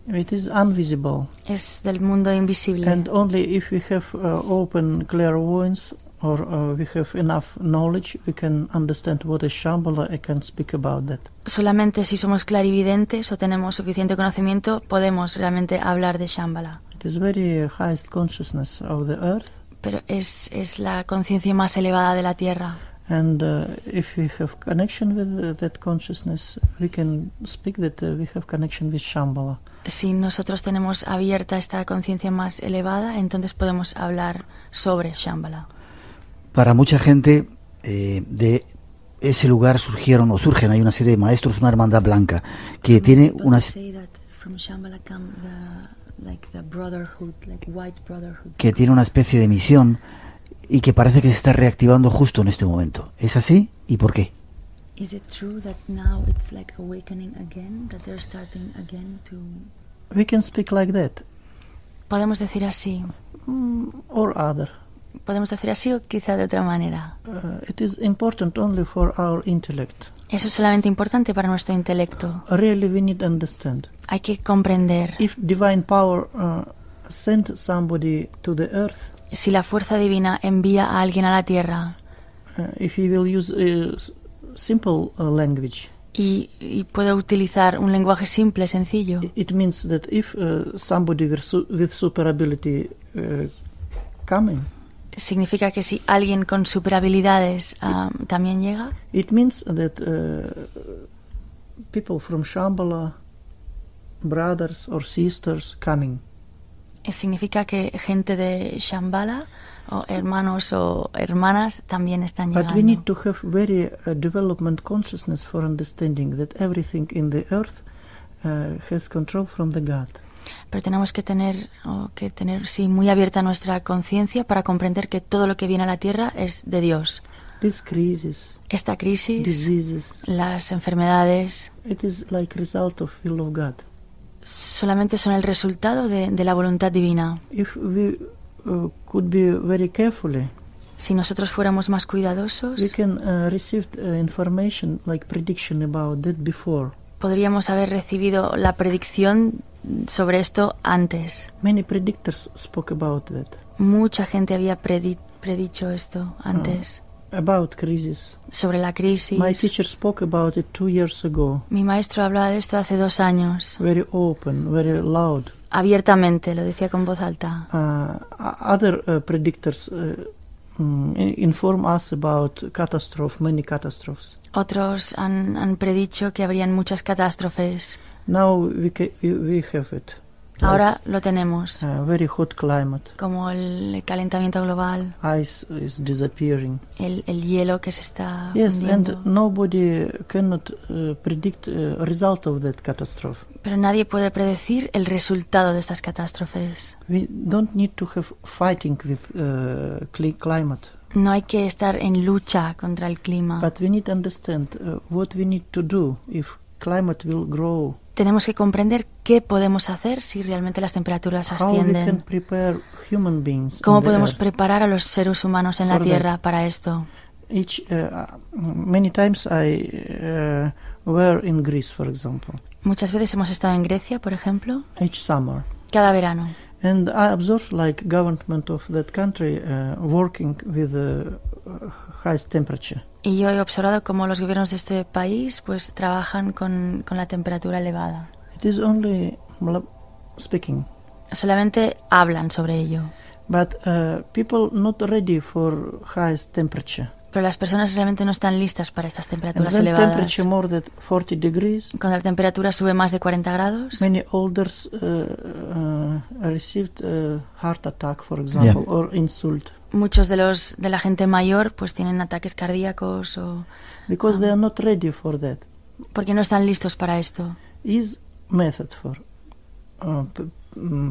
Speaker 5: It is invisible.
Speaker 6: Es del mundo invisible.
Speaker 5: And only if we have open clairvoyance or we have enough knowledge, we can understand what is Shambhala and can speak about that.
Speaker 6: Solamente si somos clarividentes o tenemos suficiente conocimiento, podemos realmente hablar de Shambhala.
Speaker 5: It is very highest consciousness of the earth.
Speaker 6: Pero es la conciencia más elevada de la Tierra.
Speaker 5: And if we have connection with that consciousness, we can speak that we have connection with Shambhala.
Speaker 6: Si nosotros tenemos abierta esta conciencia más elevada, entonces podemos hablar sobre Shambhala.
Speaker 1: Para mucha gente de ese lugar surgen, hay una serie de maestros, una hermandad blanca que tiene unas que tiene una especie de misión y que parece que se está reactivando justo en este momento. ¿Es así? ¿Y por qué?
Speaker 6: Is it true that now it's like awakening again, that they're starting again to...
Speaker 5: We can speak like that.
Speaker 6: Podemos decir así.
Speaker 5: Or other.
Speaker 6: Podemos decir así o quizá de otra manera.
Speaker 5: It is important only for our intellect.
Speaker 6: Eso es solamente importante para nuestro intelecto.
Speaker 5: Really we need to understand.
Speaker 6: Hay que comprender.
Speaker 5: If divine power send somebody to the earth,
Speaker 6: si la fuerza divina envía a alguien a la tierra,
Speaker 5: if he will use simple language,
Speaker 6: y puede utilizar un lenguaje simple, sencillo,
Speaker 5: it means that if somebody with super ability coming,
Speaker 6: significa que si alguien con superhabilidades también llega,
Speaker 5: it means that people from Shambhala, brothers or sisters coming.
Speaker 6: Significa que gente de Shambhala o hermanos o hermanas también están llegando.
Speaker 5: But we need to have very development consciousness for understanding that everything in the earth has control from the God.
Speaker 6: Pero tenemos que tener sí, muy abierta nuestra conciencia para comprender que todo lo que viene a la tierra es de Dios.
Speaker 5: This crisis,
Speaker 6: esta crisis,
Speaker 5: diseases,
Speaker 6: las enfermedades,
Speaker 5: it is like result of will of God.
Speaker 6: Solamente son el resultado de la voluntad divina.
Speaker 5: If we could be very carefully,
Speaker 6: si nosotros fuéramos más cuidadosos,
Speaker 5: we can receive information like prediction about that before.
Speaker 6: Podríamos haber recibido la predicción sobre esto antes.
Speaker 5: Many predictors spoke about that.
Speaker 6: Mucha gente había predicho esto antes.
Speaker 5: About crisis.
Speaker 6: Sobre la crisis.
Speaker 5: My teacher spoke about it 2 years ago.
Speaker 6: Mi maestro hablaba de esto hace 2 años.
Speaker 5: Very open, very loud.
Speaker 6: Abiertamente, lo decía con voz alta.
Speaker 5: Other predictors inform us about many catastrophes.
Speaker 6: Otros han predicho que habrían muchas catástrofes.
Speaker 5: Now we have it.
Speaker 6: Ahora lo tenemos.
Speaker 5: Very hot climate.
Speaker 6: Como el calentamiento global.
Speaker 5: Ice is disappearing.
Speaker 6: El hielo que se está
Speaker 5: Yes,
Speaker 6: hundiendo.
Speaker 5: and nobody cannot predict result of that catastrophe.
Speaker 6: Pero nadie puede predecir el resultado de estas catástrofes.
Speaker 5: We don't need to have fighting with climate.
Speaker 6: No hay que estar en lucha contra el clima.
Speaker 5: But we need to understand what we need to do if climate will grow.
Speaker 6: Tenemos que comprender qué podemos hacer si realmente las temperaturas
Speaker 5: How we can
Speaker 6: ascienden.
Speaker 5: prepare human beings
Speaker 6: ¿Cómo
Speaker 5: on the
Speaker 6: podemos
Speaker 5: earth.
Speaker 6: preparar a los seres humanos en la
Speaker 5: For
Speaker 6: Tierra para esto?
Speaker 5: Many times I were in Greece, for example,
Speaker 6: Muchas veces hemos estado en Grecia, por ejemplo,
Speaker 5: each summer.
Speaker 6: cada verano.
Speaker 5: And I observed like government of that country working with the highest temperature.
Speaker 6: Y yo he observado cómo los gobiernos de este país pues trabajan con la temperatura elevada.
Speaker 5: It is only speaking,
Speaker 6: Solamente hablan sobre ello.
Speaker 5: but people not ready for highest temperature.
Speaker 6: Pero las personas realmente no están listas para estas
Speaker 5: And
Speaker 6: temperaturas
Speaker 5: when
Speaker 6: elevadas.
Speaker 5: temperature more than 40 degrees,
Speaker 6: Cuando la temperatura sube más de 40 grados,
Speaker 5: many elders received heart attack, for example,
Speaker 1: Yeah.
Speaker 5: or insult,
Speaker 6: muchos de la gente mayor pues tienen ataques cardíacos o
Speaker 5: because they are not ready for that.
Speaker 6: porque no están listos para esto.
Speaker 5: Is method for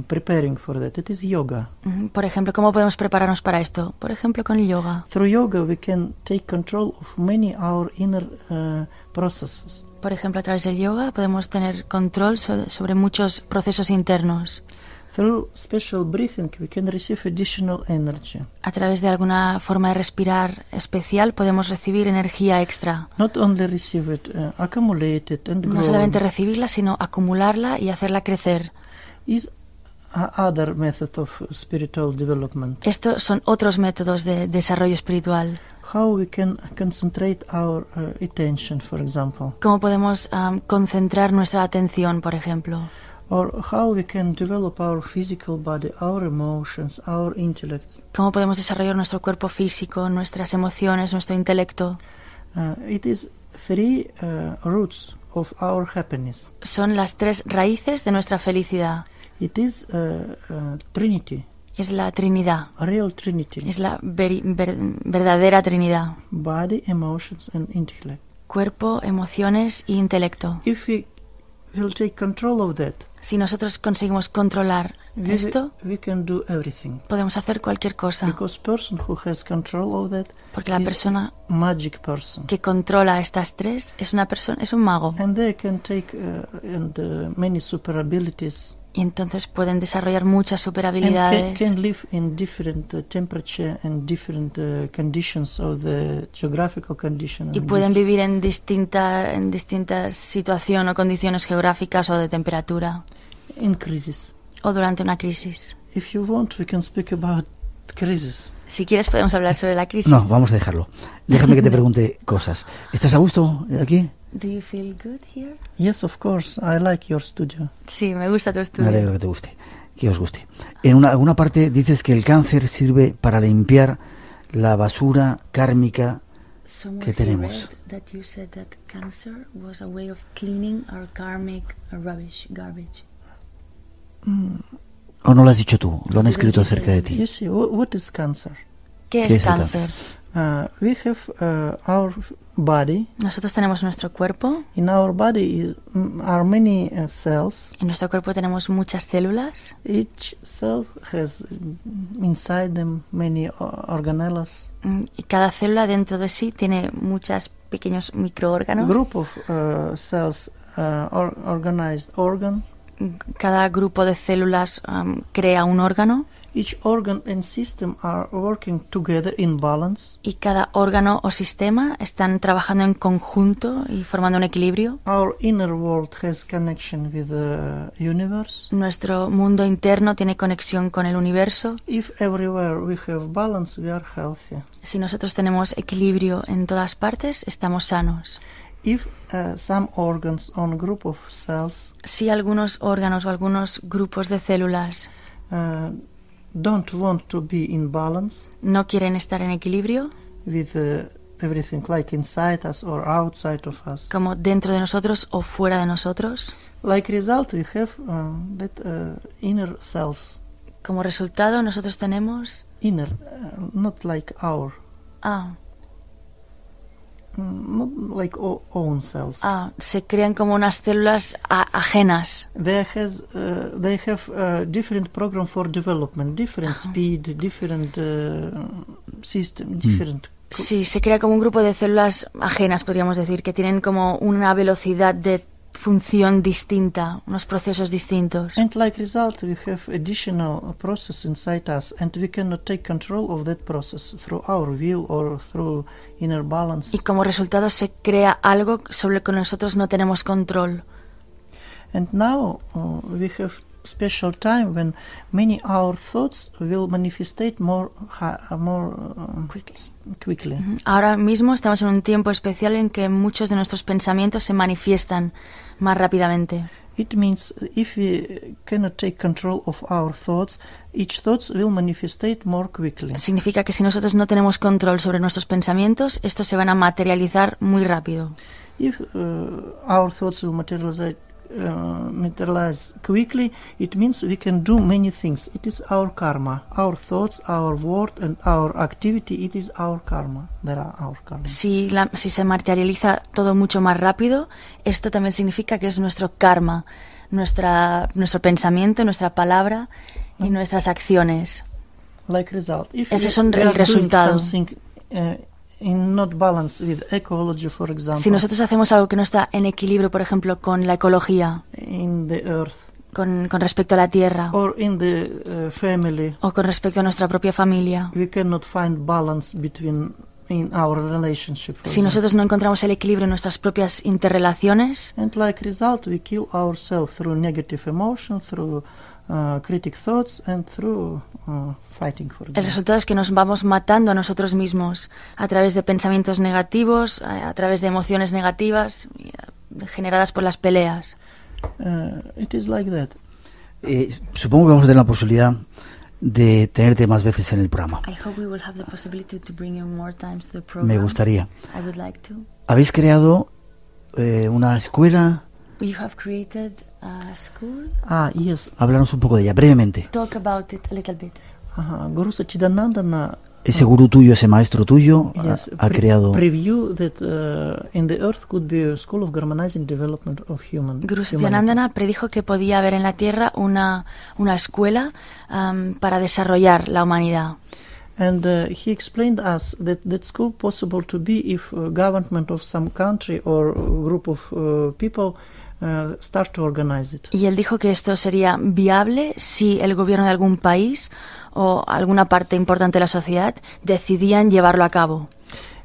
Speaker 5: preparing for that. It is yoga.
Speaker 6: Por ejemplo, ¿cómo podemos prepararnos para esto? Por ejemplo, con el yoga.
Speaker 5: Through yoga, we can take control of many our inner processes.
Speaker 6: Por ejemplo, a través del yoga podemos tener control sobre muchos procesos internos.
Speaker 5: Through special breathing, we can receive additional energy.
Speaker 6: A través de alguna forma de respirar especial podemos recibir energía extra.
Speaker 5: Not only receive it, accumulate it and
Speaker 6: No
Speaker 5: grow.
Speaker 6: solamente recibirla, sino acumularla y hacerla crecer.
Speaker 5: Is other method of spiritual development.
Speaker 6: Estos son otros métodos de desarrollo espiritual.
Speaker 5: How we can concentrate our attention, for example,
Speaker 6: ¿Cómo podemos concentrar nuestra atención, por ejemplo?
Speaker 5: or how we can develop our physical body, our emotions, our intellect.
Speaker 6: ¿Cómo podemos desarrollar nuestro cuerpo físico, nuestras emociones, nuestro intelecto?
Speaker 5: It is three roots of our happiness.
Speaker 6: Son las tres raíces de nuestra felicidad.
Speaker 5: It is Trinity,
Speaker 6: Es la Trinidad.
Speaker 5: a real Trinity.
Speaker 6: Es la verdadera Trinidad.
Speaker 5: Body, emotions, and intellect.
Speaker 6: Cuerpo, emociones y intelecto.
Speaker 5: If we will take control of that,
Speaker 6: Si nosotros conseguimos controlar esto,
Speaker 5: we can do everything.
Speaker 6: podemos hacer cualquier cosa.
Speaker 5: Because person who has control of that
Speaker 6: Porque la
Speaker 5: is
Speaker 6: persona
Speaker 5: magic person.
Speaker 6: que controla estas tres es una persona, es un mago.
Speaker 5: And they can take many super abilities
Speaker 6: Y entonces pueden desarrollar muchas
Speaker 5: and
Speaker 6: superhabilidades.
Speaker 5: can live in different temperature and different conditions of the geographical condition.
Speaker 6: Y
Speaker 5: and
Speaker 6: pueden vivir en distintas situaciones o condiciones geográficas o de temperatura.
Speaker 5: in crisis.
Speaker 6: O durante una crisis.
Speaker 5: If you want, we can speak about crisis.
Speaker 6: Si quieres podemos hablar sobre la crisis.
Speaker 1: No, vamos a dejarlo. Déjame que te pregunte cosas. ¿Estás a gusto aquí?
Speaker 6: Do you feel good here?
Speaker 5: Yes, of course. I like your studio.
Speaker 6: Sí, me gusta tu
Speaker 1: Me
Speaker 6: estudio.
Speaker 1: alegro que te guste, que os guste. En alguna parte dices que el cáncer sirve para limpiar la basura kármica que tenemos.
Speaker 6: That you said that cancer was a way of cleaning our karmic garbage.
Speaker 1: ¿O no lo has dicho tú? Lo han escrito acerca de ti.
Speaker 5: You see, what is cancer?
Speaker 6: ¿Qué
Speaker 1: ¿Qué
Speaker 6: es
Speaker 1: es el
Speaker 6: cáncer?
Speaker 5: We have our body.
Speaker 6: Nosotros tenemos nuestro cuerpo.
Speaker 5: In our body are many cells.
Speaker 6: En nuestro cuerpo tenemos muchas células.
Speaker 5: Each cell has inside them many organelles.
Speaker 6: Y cada célula dentro de sí tiene muchos pequeños microórganos.
Speaker 5: Group of cells organized organ.
Speaker 6: Cada grupo de células crea un órgano.
Speaker 5: Each organ and system are working together in balance.
Speaker 6: Y cada órgano o sistema están trabajando en conjunto y formando un equilibrio.
Speaker 5: Our inner world has connection with the universe.
Speaker 6: Nuestro mundo interno tiene conexión con el universo.
Speaker 5: If everywhere we have balance, we are healthy.
Speaker 6: Si nosotros tenemos equilibrio en todas partes, estamos sanos.
Speaker 5: If some organs or group of cells
Speaker 6: Si algunos órganos o algunos grupos de células
Speaker 5: don't want to be in balance
Speaker 6: no quieren estar en equilibrio,
Speaker 5: with everything like inside us or outside of us,
Speaker 6: como dentro de nosotros o fuera de nosotros,
Speaker 5: like result we have that inner cells,
Speaker 6: como resultado nosotros tenemos
Speaker 5: inner, not like our, not like own cells.
Speaker 6: Se crean como unas células ajenas.
Speaker 5: They have different program for development, different speed, different system, different.
Speaker 6: Sí, se crea como un grupo de células ajenas, podríamos decir, que tienen como una velocidad de función distinta, unos procesos distintos.
Speaker 5: And like result, we have additional process inside us, and we cannot take control of that process through our will or through inner balance.
Speaker 6: Y como resultado se crea algo sobre lo que nosotros no tenemos control.
Speaker 5: And now we have special time when many our thoughts will manifestate more quickly.
Speaker 6: Ahora mismo estamos en un tiempo especial en que muchos de nuestros pensamientos se manifiestan más rápidamente.
Speaker 5: It means if we cannot take control of our thoughts, each thoughts will manifestate more quickly.
Speaker 6: Significa que si nosotros no tenemos control sobre nuestros pensamientos, estos se van a materializar muy rápido.
Speaker 5: If our thoughts will materialize quickly, it means we can do many things. It is our karma. Our thoughts, our word and our activity, it is our karma. They are our karma.
Speaker 6: Si se materializa todo mucho más rápido, esto también significa que es nuestro karma, nuestro pensamiento, nuestra palabra y nuestras acciones.
Speaker 5: Like result. If
Speaker 6: Ese es el resultado.
Speaker 5: Not balance with ecology, for example.
Speaker 6: Si nosotros hacemos algo que no está en equilibrio, por ejemplo, con la ecología,
Speaker 5: in the earth,
Speaker 6: con respecto a la tierra,
Speaker 5: or in the family,
Speaker 6: o con respecto a nuestra propia familia,
Speaker 5: we cannot find balance between in our relationship.
Speaker 6: Si nosotros no encontramos el equilibrio en nuestras propias interrelaciones,
Speaker 5: and like result, we kill ourselves through negative emotion, through critic thoughts and through fighting for them.
Speaker 6: El resultado es que nos vamos matando a nosotros mismos a través de pensamientos negativos, a través de emociones negativas generadas por las peleas.
Speaker 5: It is like that.
Speaker 1: Supongo que vamos a tener la posibilidad de tenerte más veces en el programa.
Speaker 6: I hope we will have the possibility to bring you more times to the program.
Speaker 1: Me gustaría.
Speaker 6: I would like to.
Speaker 1: ¿Habéis creado una escuela?
Speaker 6: You have created a school?
Speaker 5: Yes.
Speaker 1: Háblanos un poco de ella, brevemente.
Speaker 6: Talk about it a little bit.
Speaker 5: Guru Satchidanandana.
Speaker 1: Ese gurú tuyo, ese maestro tuyo,
Speaker 5: Yes,
Speaker 1: ha creado.
Speaker 5: Preview that in the earth could be a school of harmonizing development of human.
Speaker 6: Guru Satchidanandana predijo que podía haber en la Tierra una escuela para desarrollar la humanidad.
Speaker 5: And he explained us that school possible to be if government of some country or group of people start to organize it.
Speaker 6: Y él dijo que esto sería viable si el gobierno de algún país o alguna parte importante de la sociedad decidían llevarlo a cabo.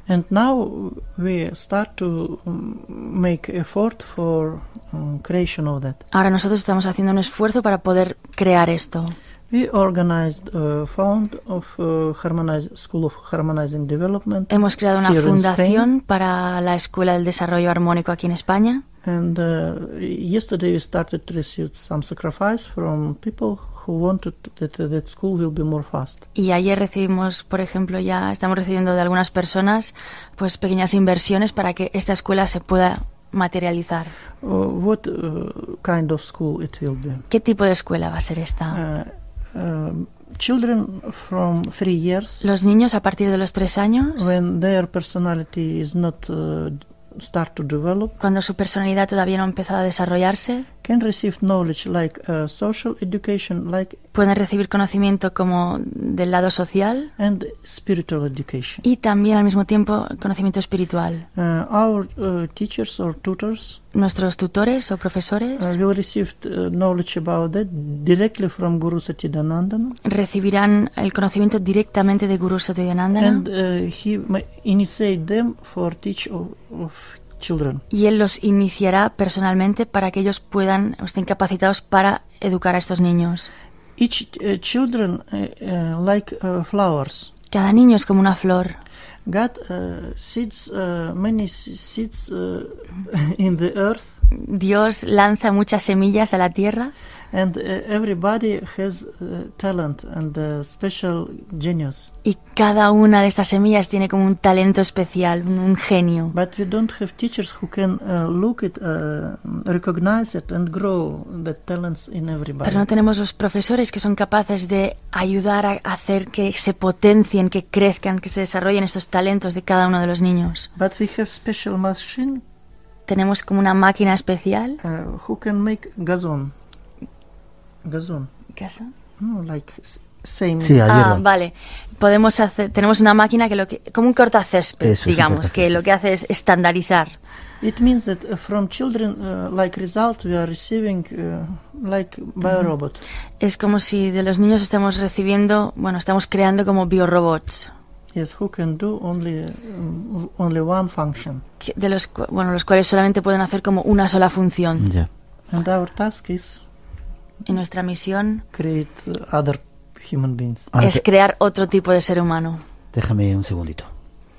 Speaker 5: And now we start to make effort for creation of that.
Speaker 6: Ahora nosotros estamos haciendo un esfuerzo para poder crear esto.
Speaker 5: We organized fund of School of Harmonizing Development.
Speaker 6: Hemos creado una fundación para la Escuela del Desarrollo Armónico aquí en España.
Speaker 5: And yesterday we started to receive some sacrifice from people who wanted that school will be more fast.
Speaker 6: Y ayer recibimos, por ejemplo, ya estamos recibiendo de algunas personas pues pequeñas inversiones para que esta escuela se pueda materializar.
Speaker 5: What kind of school it will be?
Speaker 6: ¿Qué tipo de escuela va a ser esta?
Speaker 5: Children from 3 years.
Speaker 6: Los niños a partir de los 3 años.
Speaker 5: When their personality is not start to develop.
Speaker 6: Cuando su personalidad todavía no ha empezado a desarrollarse.
Speaker 5: Can receive knowledge like social education, like.
Speaker 6: Pueden recibir conocimiento como del lado social.
Speaker 5: And spiritual education.
Speaker 6: Y también al mismo tiempo conocimiento espiritual.
Speaker 5: Our teachers or tutors.
Speaker 6: Nuestros tutores o profesores.
Speaker 5: Will receive knowledge about that directly from Guru Satchidanandana.
Speaker 6: Recibirán el conocimiento directamente de Guru Satchidanandana.
Speaker 5: And he initiate them for teach of children.
Speaker 6: Y él los iniciará personalmente para que ellos estén capacitados para educar a estos niños.
Speaker 5: Each children like flowers.
Speaker 6: Cada niño es como una flor.
Speaker 5: God seeds many seeds in the earth.
Speaker 6: Dios lanza muchas semillas a la tierra.
Speaker 5: And everybody has talent and special genius.
Speaker 6: Y cada una de estas semillas tiene como un talento especial, un genio.
Speaker 5: But we don't have teachers who can look it, recognize it and grow the talents in everybody.
Speaker 6: Pero no tenemos los profesores que son capaces de ayudar a hacer que se potencien, que crezcan, que se desarrollen estos talentos de cada uno de los niños.
Speaker 5: But we have special machine
Speaker 6: Tenemos como una máquina especial.
Speaker 5: who can make gazon. Gazon.
Speaker 6: ¿Caso?
Speaker 5: No, like same.
Speaker 1: Sí, ayer.
Speaker 6: Vale. Tenemos una máquina como un cortacésped,
Speaker 1: Eso es un
Speaker 6: digamos,
Speaker 1: cortacésped.
Speaker 6: que lo que hace es estandarizar.
Speaker 5: It means that from children, like result, we are receiving like biorobot.
Speaker 6: Es como si de los niños estamos creando como biorobots,
Speaker 5: Yes, who can do only one function.
Speaker 6: los cuales solamente pueden hacer como una sola función.
Speaker 1: Ya.
Speaker 5: And our task is
Speaker 6: Y nuestra misión
Speaker 5: create other human beings.
Speaker 1: Ahora
Speaker 6: es crear otro tipo de ser humano.
Speaker 1: déjame un segundito.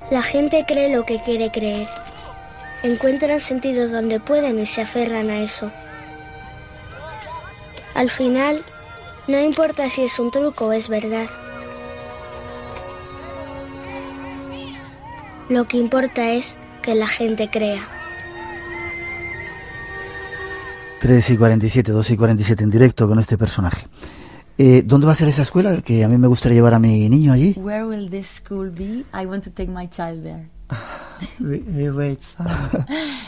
Speaker 7: La gente cree lo que quiere creer. Encuentran sentido donde pueden y se aferran a eso. Al final, no importa si es un truco o es verdad. Lo que importa es que la gente crea.
Speaker 1: 3:47, 2:47 en directo con este personaje. ¿Dónde va a ser esa escuela? Que a mí me gustaría llevar a mi niño allí.
Speaker 6: Where will this school be? I want to take my child there.
Speaker 5: We wait some.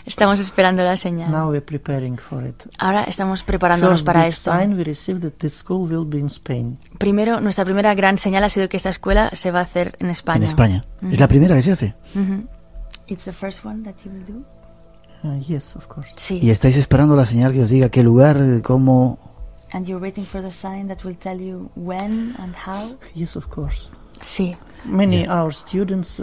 Speaker 6: Estamos esperando la señal.
Speaker 5: Now we're preparing for it.
Speaker 6: Ahora estamos preparándonos
Speaker 5: First
Speaker 6: para
Speaker 5: big
Speaker 6: esto.
Speaker 5: sign we received that this school will be in Spain.
Speaker 6: Primero, nuestra primera gran señal ha sido que esta escuela se va a hacer en España.
Speaker 1: En España. ¿Es la primera que se hace?
Speaker 6: It's the first one that you will do?
Speaker 5: Yes, of course.
Speaker 6: Sí.
Speaker 1: ¿Y estáis esperando la señal que os diga qué lugar, cómo?
Speaker 6: And you're waiting for the sign that will tell you when and how?
Speaker 5: Yes, of course.
Speaker 6: Sí.
Speaker 5: Many our students,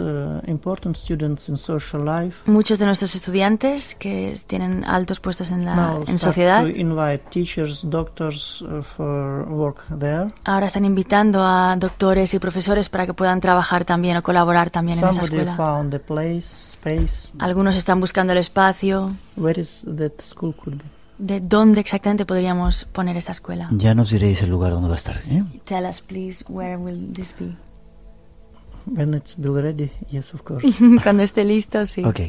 Speaker 5: important students in social life,
Speaker 6: Muchos de nuestros estudiantes que tienen altos puestos en
Speaker 5: now
Speaker 6: en
Speaker 5: start
Speaker 6: sociedad
Speaker 5: to invite teachers, doctors for work there.
Speaker 6: ahora están invitando a doctores y profesores para que puedan trabajar también o colaborar también en esa
Speaker 5: Somebody
Speaker 6: escuela.
Speaker 5: found the space.
Speaker 6: Algunos están buscando el espacio.
Speaker 5: Where is that school could be?
Speaker 6: ¿De dónde exactamente podríamos poner esta escuela?
Speaker 1: Ya nos diréis el lugar donde va a estar.
Speaker 6: Tell us, please, where will this be?
Speaker 5: When it's built ready, yes, of course.
Speaker 6: Cuando esté listo, sí.
Speaker 1: Ok.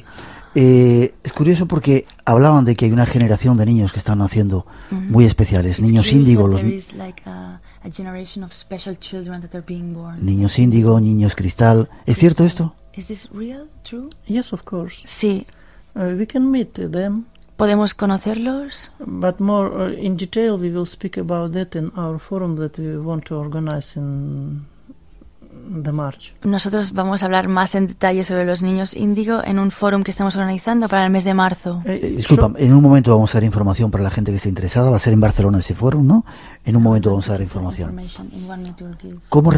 Speaker 1: Es curioso porque hablaban de que hay una generación de niños que están naciendo muy especiales. Niños índigo, niños índigo, niños cristal. ¿Es cierto esto?
Speaker 6: Is this real? True?
Speaker 5: Yes, of course.
Speaker 6: Sí.
Speaker 5: We can meet them.
Speaker 6: ¿Podemos conocerlos?
Speaker 5: But more in detail, we will speak about that in our forum that we want to organize in the March.
Speaker 6: Nosotros vamos a hablar más en detalle sobre los niños índigo en un fórum que estamos organizando para el mes de marzo.
Speaker 1: Disculpa, en un momento vamos a dar información para la gente que esté interesada. Va a ser en Barcelona ese fórum, ¿no? En un momento vamos a dar información. ¿Cómo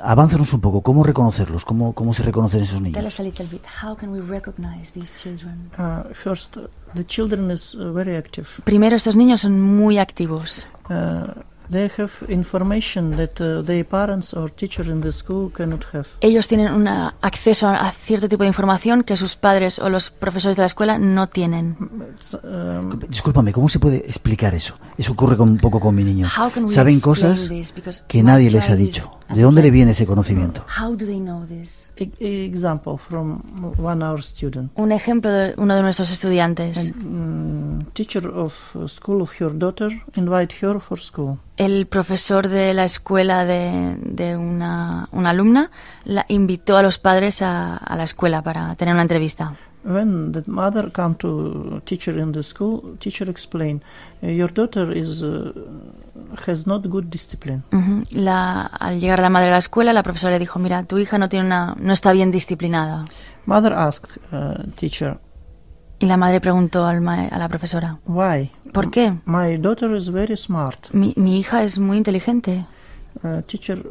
Speaker 1: avánzanos un poco, ¿cómo reconocerlos? ¿Cómo se reconocen esos niños?
Speaker 6: Tell us a little bit. How can we recognize these children?
Speaker 5: First, the children is very active.
Speaker 6: Primero, estos niños son muy activos.
Speaker 5: They have information that their parents or teacher in the school cannot have.
Speaker 6: Ellos tienen un acceso a cierto tipo de información que sus padres o los profesores de la escuela no tienen.
Speaker 1: Discúlpame, ¿cómo se puede explicar eso? Eso ocurre un poco con mi niño.
Speaker 6: How can we
Speaker 1: Saben
Speaker 6: explain
Speaker 1: cosas
Speaker 6: this? Because
Speaker 1: que
Speaker 6: my
Speaker 1: nadie les ha
Speaker 6: child is
Speaker 1: dicho. ¿De dónde le viene ese conocimiento?
Speaker 6: How do they know this?
Speaker 5: Example from one our student.
Speaker 6: Un ejemplo de uno de nuestros estudiantes.
Speaker 5: Teacher of school of her daughter invite her for school.
Speaker 6: El profesor de la escuela de una alumna la invitó a los padres a la escuela para tener una entrevista.
Speaker 5: When the mother come to teacher in the school, teacher explain, your daughter has not good discipline.
Speaker 6: Al llegar la madre a la escuela, la profesora le dijo, mira, tu hija no está bien disciplinada.
Speaker 5: Mother asked teacher.
Speaker 6: Y la madre preguntó a la profesora,
Speaker 5: why?
Speaker 6: ¿Por qué?
Speaker 5: My daughter is very smart.
Speaker 6: Mi hija es muy inteligente.
Speaker 5: Teacher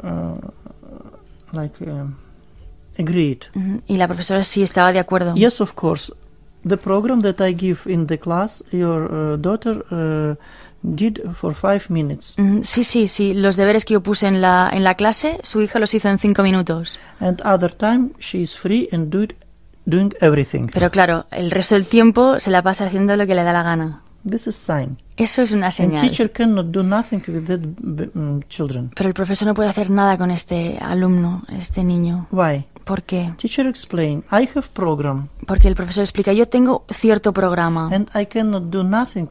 Speaker 5: agreed.
Speaker 6: Y la profesora sí estaba de acuerdo.
Speaker 5: Yes, of course. The program that I give in the class, your daughter did for 5 minutes.
Speaker 6: Sí. Los deberes que yo puse en la clase, su hija los hizo en 5 minutos.
Speaker 5: And other time she is free and do it doing everything.
Speaker 6: Pero claro, el resto del tiempo se la pasa haciendo lo que le da la gana.
Speaker 5: This is sign.
Speaker 6: Eso es una
Speaker 5: And
Speaker 6: señal.
Speaker 5: teacher cannot do nothing with that children.
Speaker 6: Pero el profesor no puede hacer nada con este alumno, este niño.
Speaker 5: Why?
Speaker 6: ¿Por qué?
Speaker 5: Teacher explain, I have program
Speaker 6: Porque el profesor explica, yo tengo cierto programa
Speaker 5: and I cannot do nothing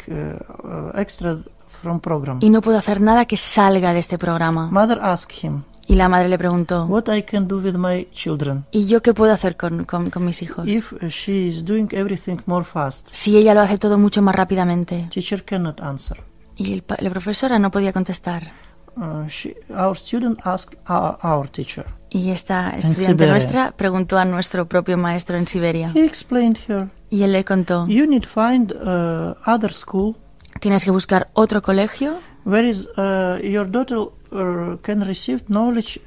Speaker 5: extra from program.
Speaker 6: y no puedo hacer nada que salga de este programa.
Speaker 5: Mother asked him,
Speaker 6: Y la madre le preguntó,
Speaker 5: what I can do with my children
Speaker 6: ¿y yo qué puedo hacer con mis hijos?
Speaker 5: if she is doing everything more fast?
Speaker 6: Si ella lo hace todo mucho más rápidamente.
Speaker 5: Teacher cannot answer.
Speaker 6: Y la profesora no podía contestar.
Speaker 5: Our student asked our teacher.
Speaker 6: Y esta estudiante
Speaker 5: Siberia.
Speaker 6: nuestra preguntó a nuestro propio maestro en Siberia.
Speaker 5: He explained her,
Speaker 6: Y él le contó,
Speaker 5: you need find other school
Speaker 6: tienes que buscar otro colegio
Speaker 5: where is your daughter can receive knowledge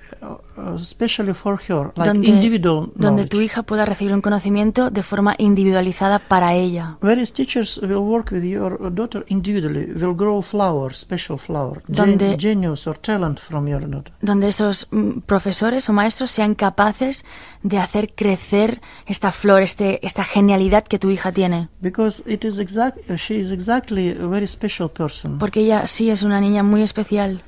Speaker 5: especially for her, like individual
Speaker 6: donde
Speaker 5: knowledge.
Speaker 6: tu hija pueda recibir un conocimiento de forma individualizada para ella.
Speaker 5: Where is teachers will work with your daughter individually, will grow flower, special flower,
Speaker 6: Donde-
Speaker 5: genius or talent from your daughter.
Speaker 6: Donde estos profesores o maestros sean capaces de hacer crecer esta flor, esta genialidad que tu hija tiene.
Speaker 5: Because it is she is exactly a very special person.
Speaker 6: Porque ella sí es una niña muy especial.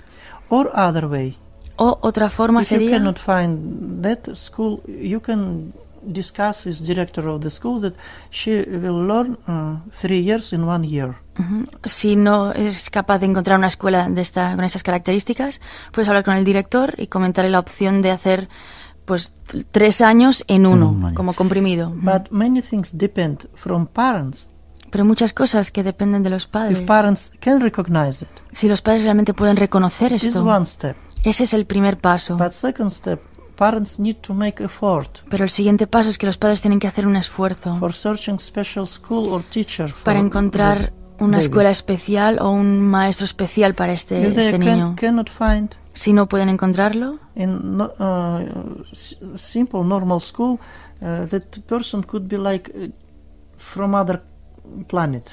Speaker 5: Or other way.
Speaker 6: O otra forma
Speaker 5: If you
Speaker 6: sería,
Speaker 5: cannot find that school, you can discuss with director of the school that she will learn 3 years in 1 year.
Speaker 6: si no es capaz de encontrar una escuela con estas características, puedes hablar con el director y comentarle la opción de hacer pues 3 años en uno,
Speaker 1: un año.
Speaker 6: como comprimido.
Speaker 5: But many things depend from parents.
Speaker 6: Pero muchas cosas que dependen de los padres.
Speaker 5: If parents can recognize it,
Speaker 6: Si los padres realmente pueden reconocer
Speaker 5: is
Speaker 6: esto,
Speaker 5: one step.
Speaker 6: ese es el primer paso.
Speaker 5: But second step, parents need to make effort
Speaker 6: Pero el siguiente paso es que los padres tienen que hacer un esfuerzo
Speaker 5: for searching special school or teacher for
Speaker 6: para encontrar una
Speaker 5: baby.
Speaker 6: escuela especial o un maestro especial para
Speaker 5: If they
Speaker 6: este niño.
Speaker 5: cannot find
Speaker 6: Si no pueden encontrarlo,
Speaker 5: in simple normal school, that person could be like from other planet.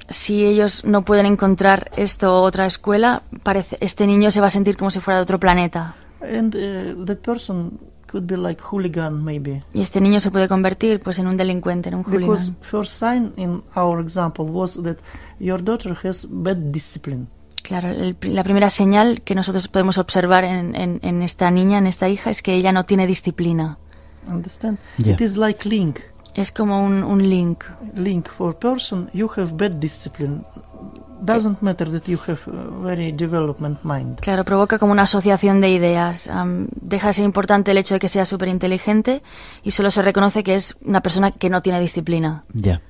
Speaker 6: si ellos no pueden encontrar esto o otra escuela, este niño se va a sentir como si fuera de otro planeta.
Speaker 5: And that person could be like hooligan maybe.
Speaker 6: Y este niño se puede convertir pues en un delincuente, en un
Speaker 5: Because
Speaker 6: hooligan.
Speaker 5: first sign in our example was that your daughter has bad discipline.
Speaker 6: Claro, la primera señal que nosotros podemos observar en esta niña, en esta hija, es que ella no tiene disciplina.
Speaker 5: Understand?
Speaker 1: Yeah.
Speaker 5: It is like link.
Speaker 6: Es como un link.
Speaker 5: Link for person, you have bad discipline. Doesn't matter that you have a very development mind.
Speaker 6: Claro, provoca como una asociación de ideas. Deja de ser importante el hecho de que sea súper inteligente y solo se reconoce que es una persona que no tiene disciplina.
Speaker 1: Ya.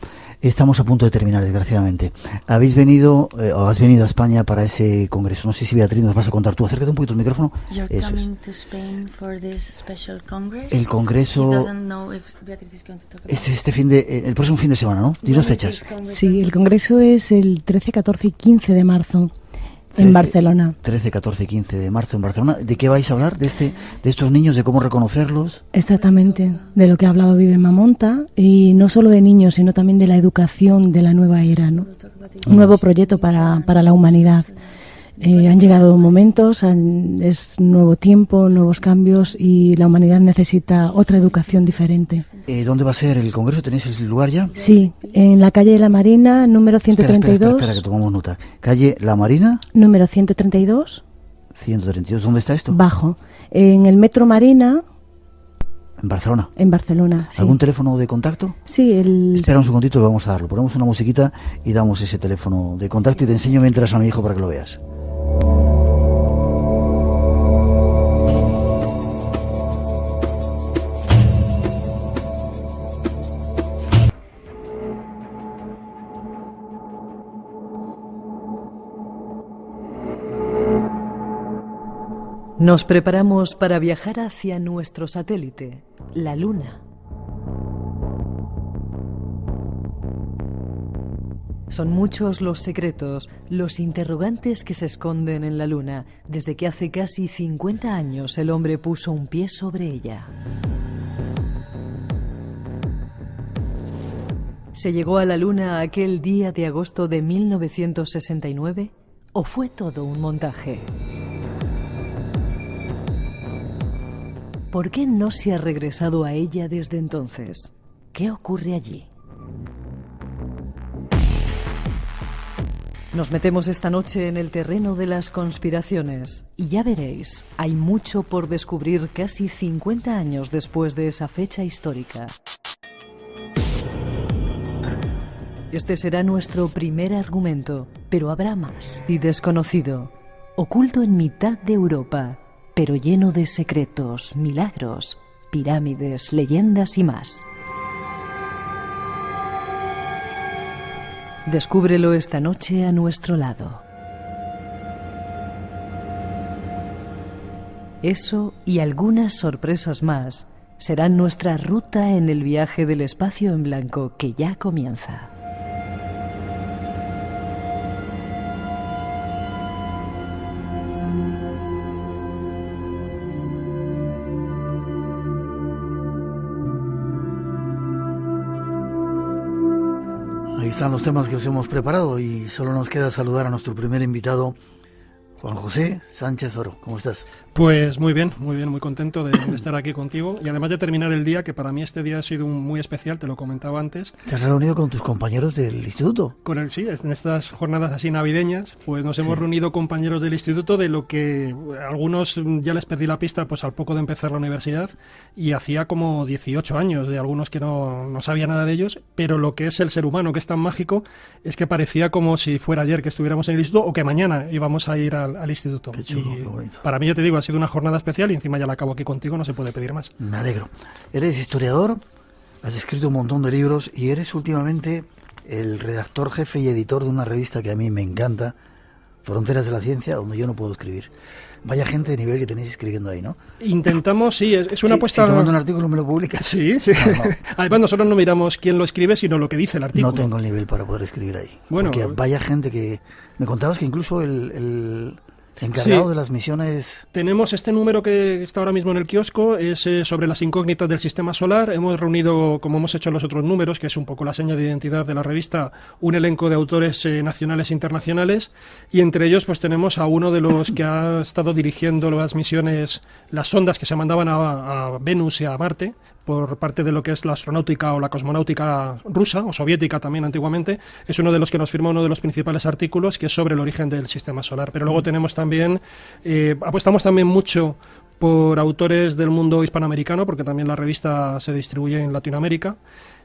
Speaker 1: Estamos a punto de terminar, desgraciadamente. Habéis venido, o has venido a España para ese congreso. No sé si Beatriz nos vas a contar tú. Acércate un poquito el micrófono.
Speaker 6: You're
Speaker 1: Eso es.
Speaker 6: coming to Spain for this special congress.
Speaker 1: El congreso
Speaker 6: He doesn't know if Beatriz is going to talk about
Speaker 1: es el próximo fin de semana, ¿no? Dinos fechas.
Speaker 8: Sí, el congreso es el 13, 14 y 15 de marzo
Speaker 1: 13,
Speaker 8: en Barcelona.
Speaker 1: 13, 14 y 15 de marzo en Barcelona. ¿De qué vais a hablar? ¿De estos niños? ¿De cómo reconocerlos?
Speaker 8: Exactamente, de lo que ha hablado Vive Mamonta, y no solo de niños, sino también de la educación de la nueva era, ¿no? Un nuevo proyecto para la humanidad. Han llegado momentos, es nuevo tiempo, nuevos cambios, y la humanidad necesita otra educación diferente.
Speaker 1: ¿Dónde va a ser el congreso? ¿Tenéis el lugar ya?
Speaker 8: Sí, en la calle La Marina, número 132.
Speaker 1: Espera, que tomamos nota. Calle La Marina,
Speaker 8: Número 132,
Speaker 1: 132. ¿Dónde está esto?
Speaker 8: bajo. En el Metro Marina,
Speaker 1: En Barcelona.
Speaker 8: en Barcelona. Sí.
Speaker 1: ¿Algún teléfono de contacto?
Speaker 8: Sí,
Speaker 1: Espera un segundito y vamos a darlo. Ponemos una musiquita y damos ese teléfono de contacto y te enseño mientras a mi hijo para que lo veas.
Speaker 9: Nos preparamos para viajar hacia nuestro satélite, la Luna. Son muchos los secretos, los interrogantes que se esconden en la Luna, desde que hace casi 50 años el hombre puso un pie sobre ella. ¿Se llegó a la Luna aquel día de agosto de 1969? ¿O fue todo un montaje? ¿Por qué no se ha regresado a ella desde entonces? ¿Qué ocurre allí? Nos metemos esta noche en el terreno de las conspiraciones y ya veréis, hay mucho por descubrir casi 50 años después de esa fecha histórica. Este será nuestro primer argumento, pero habrá más. Y desconocido, oculto en mitad de Europa, pero lleno de secretos, milagros, pirámides, leyendas y más. Descúbrelo esta noche a nuestro lado. Eso y algunas sorpresas más serán nuestra ruta en el viaje del espacio en blanco que ya comienza.
Speaker 1: Ahí están los temas que os hemos preparado y solo nos queda saludar a nuestro primer invitado, Juan José Sánchez Oro. ¿Cómo estás?
Speaker 10: Pues muy bien, muy contento de estar aquí contigo y además de terminar el día, que para mí este día ha sido muy especial, te lo comentaba antes.
Speaker 1: ¿Te has reunido con tus compañeros del instituto?
Speaker 10: Sí, en estas jornadas así navideñas, pues nos hemos reunido compañeros del instituto de lo que algunos ya les perdí la pista pues al poco de empezar la universidad y hacía como 18 años de algunos que no sabía nada de ellos, pero lo que es el ser humano, que es tan mágico, es que parecía como si fuera ayer que estuviéramos en el instituto o que mañana íbamos a ir al instituto.
Speaker 1: Qué chulo, qué bonito.
Speaker 10: Para mí, ya te digo, ha sido una jornada especial y encima ya la acabo aquí contigo, no se puede pedir más.
Speaker 1: Me alegro. Eres historiador, has escrito un montón de libros y eres últimamente el redactor jefe y editor de una revista que a mí me encanta, Fronteras de la Ciencia, donde yo no puedo escribir. Vaya gente de nivel que tenéis escribiendo ahí, ¿no?
Speaker 10: Intentamos, sí, es una apuesta...
Speaker 1: Si te mando un artículo, ¿me lo publicas?
Speaker 10: Sí.
Speaker 1: No.
Speaker 10: Además, nosotros no miramos quién lo escribe, sino lo que dice el artículo.
Speaker 1: No tengo el nivel para poder escribir ahí.
Speaker 10: Bueno,
Speaker 1: porque vaya gente que... Me contabas que incluso el encargado de las misiones...
Speaker 10: Tenemos este número que está ahora mismo en el kiosco, es sobre las incógnitas del sistema solar. Hemos reunido, como hemos hecho en los otros números, que es un poco la seña de identidad de la revista, un elenco de autores nacionales e internacionales, y entre ellos pues tenemos a uno de los que ha estado dirigiendo las misiones, las sondas que se mandaban a Venus y a Marte, por parte de lo que es la astronáutica o la cosmonáutica rusa o soviética también antiguamente. Es uno de los que nos firma uno de los principales artículos, que es sobre el origen del sistema solar. Pero luego tenemos también, apostamos también mucho por autores del mundo hispanoamericano, porque también la revista se distribuye en Latinoamérica.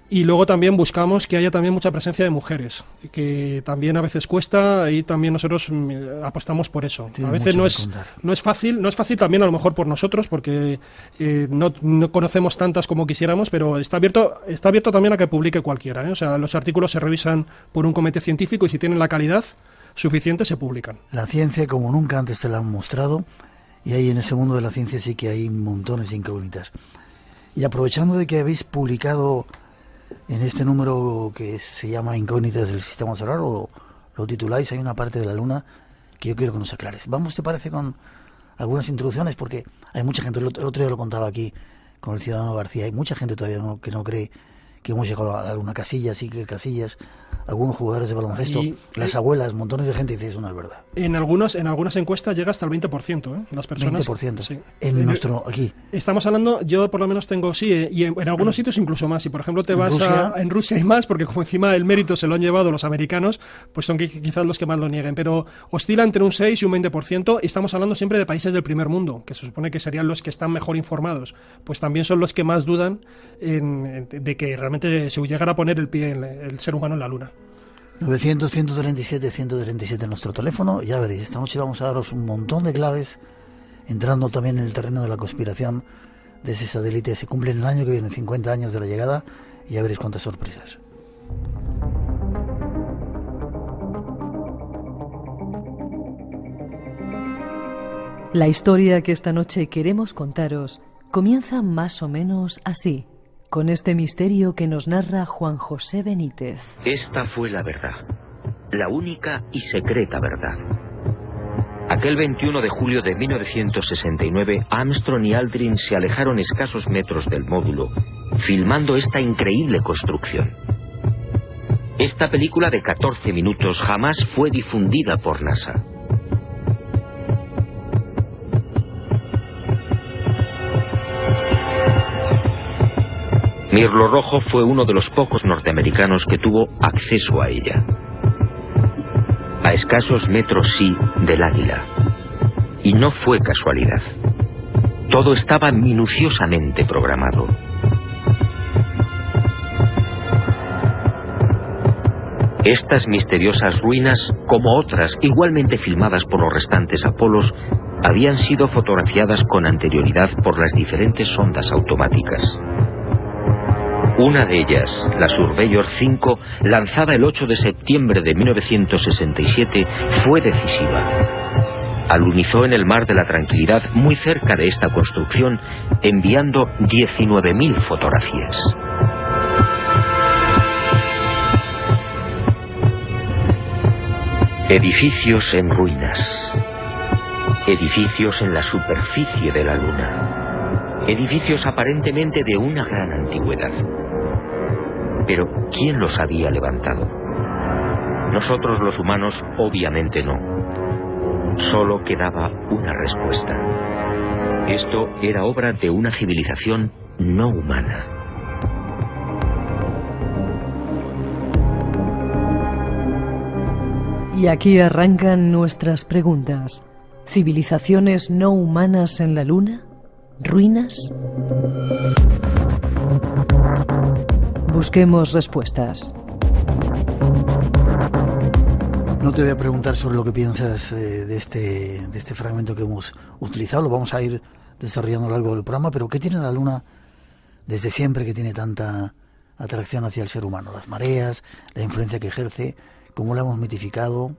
Speaker 10: Y luego también buscamos que haya también mucha presencia de mujeres, que también a veces cuesta, y también nosotros apostamos por eso. A veces no es fácil también a lo mejor por nosotros, porque no conocemos tantas como quisiéramos, pero está abierto también a que publique cualquiera, ¿eh? O sea, los artículos se revisan por un comité científico y si tienen la calidad suficiente se publican.
Speaker 1: La ciencia como nunca antes te la han mostrado, y ahí en ese mundo de la ciencia sí que hay montones de incógnitas. Y aprovechando de que habéis publicado en este número que se llama Incógnitas del Sistema Solar, o lo tituláis, hay una parte de la Luna que yo quiero que nos aclares. Vamos, ¿te parece, con algunas introducciones? Porque hay mucha gente, el otro día lo contaba aquí con el ciudadano García, hay mucha gente todavía que no cree que hemos llegado a la Luna. Casillas, sí que Casillas, algunos jugadores de baloncesto, las abuelas, montones de gente dice eso no es verdad.
Speaker 10: En algunas encuestas llega hasta el 20%, ¿eh? Las personas.
Speaker 1: 20%.
Speaker 10: Sí.
Speaker 1: En nuestro, aquí.
Speaker 10: Estamos hablando, yo por lo menos tengo, sí, y en algunos sitios incluso más. Si por ejemplo te vas en Rusia hay más, porque como encima el mérito se lo han llevado los americanos, pues son quizás los que más lo nieguen. Pero oscila entre un 6 y un 20%, y estamos hablando siempre de países del primer mundo, que se supone que serían los que están mejor informados. Pues también son los que más dudan de que realmente se llegara a poner el pie el ser humano en la Luna.
Speaker 1: 900-137-137 en nuestro teléfono. Ya veréis, esta noche vamos a daros un montón de claves, entrando también en el terreno de la conspiración de ese satélite. Se cumplen el año que viene 50 años de la llegada y ya veréis cuántas sorpresas.
Speaker 9: La historia que esta noche queremos contaros comienza más o menos así, con este misterio que nos narra Juan José Benítez.
Speaker 11: Esta fue la verdad, la única y secreta verdad. Aquel 21 de julio de 1969, Armstrong y Aldrin se alejaron escasos metros del módulo, filmando esta increíble construcción. Esta película de 14 minutos jamás fue difundida por NASA. Mirlo Rojo fue uno de los pocos norteamericanos que tuvo acceso a ella. A escasos metros sí del Águila. Y no fue casualidad. Todo estaba minuciosamente programado. Estas misteriosas ruinas, como otras igualmente filmadas por los restantes Apolos, habían sido fotografiadas con anterioridad por las diferentes sondas automáticas. Una de ellas, la Surveyor 5, lanzada el 8 de septiembre de 1967, fue decisiva. Alunizó en el Mar de la Tranquilidad, muy cerca de esta construcción, enviando 19.000 fotografías. Edificios en ruinas. Edificios en la superficie de la Luna. Edificios aparentemente de una gran antigüedad. Pero, ¿quién los había levantado? Nosotros los humanos, obviamente no. Solo quedaba una respuesta. Esto era obra de una civilización no humana.
Speaker 9: Y aquí arrancan nuestras preguntas. ¿Civilizaciones no humanas en la Luna? ¿Ruinas? Busquemos respuestas.
Speaker 1: No te voy a preguntar sobre lo que piensas de este fragmento que hemos utilizado, lo vamos a ir desarrollando a lo largo del programa, pero ¿qué tiene la Luna desde siempre que tiene tanta atracción hacia el ser humano? Las mareas, la influencia que ejerce, ¿cómo la hemos mitificado?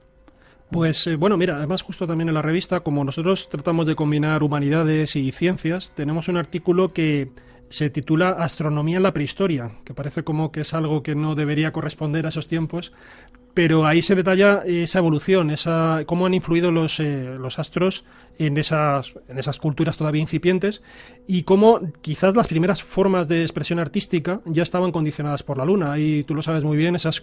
Speaker 10: Pues bueno, mira, además justo también en la revista, como nosotros tratamos de combinar humanidades y ciencias, tenemos un artículo que se titula Astronomía en la prehistoria, que parece como que es algo que no debería corresponder a esos tiempos, pero ahí se detalla esa evolución, cómo han influido los astros en esas culturas todavía incipientes y cómo quizás las primeras formas de expresión artística ya estaban condicionadas por la Luna. Y tú lo sabes muy bien, esas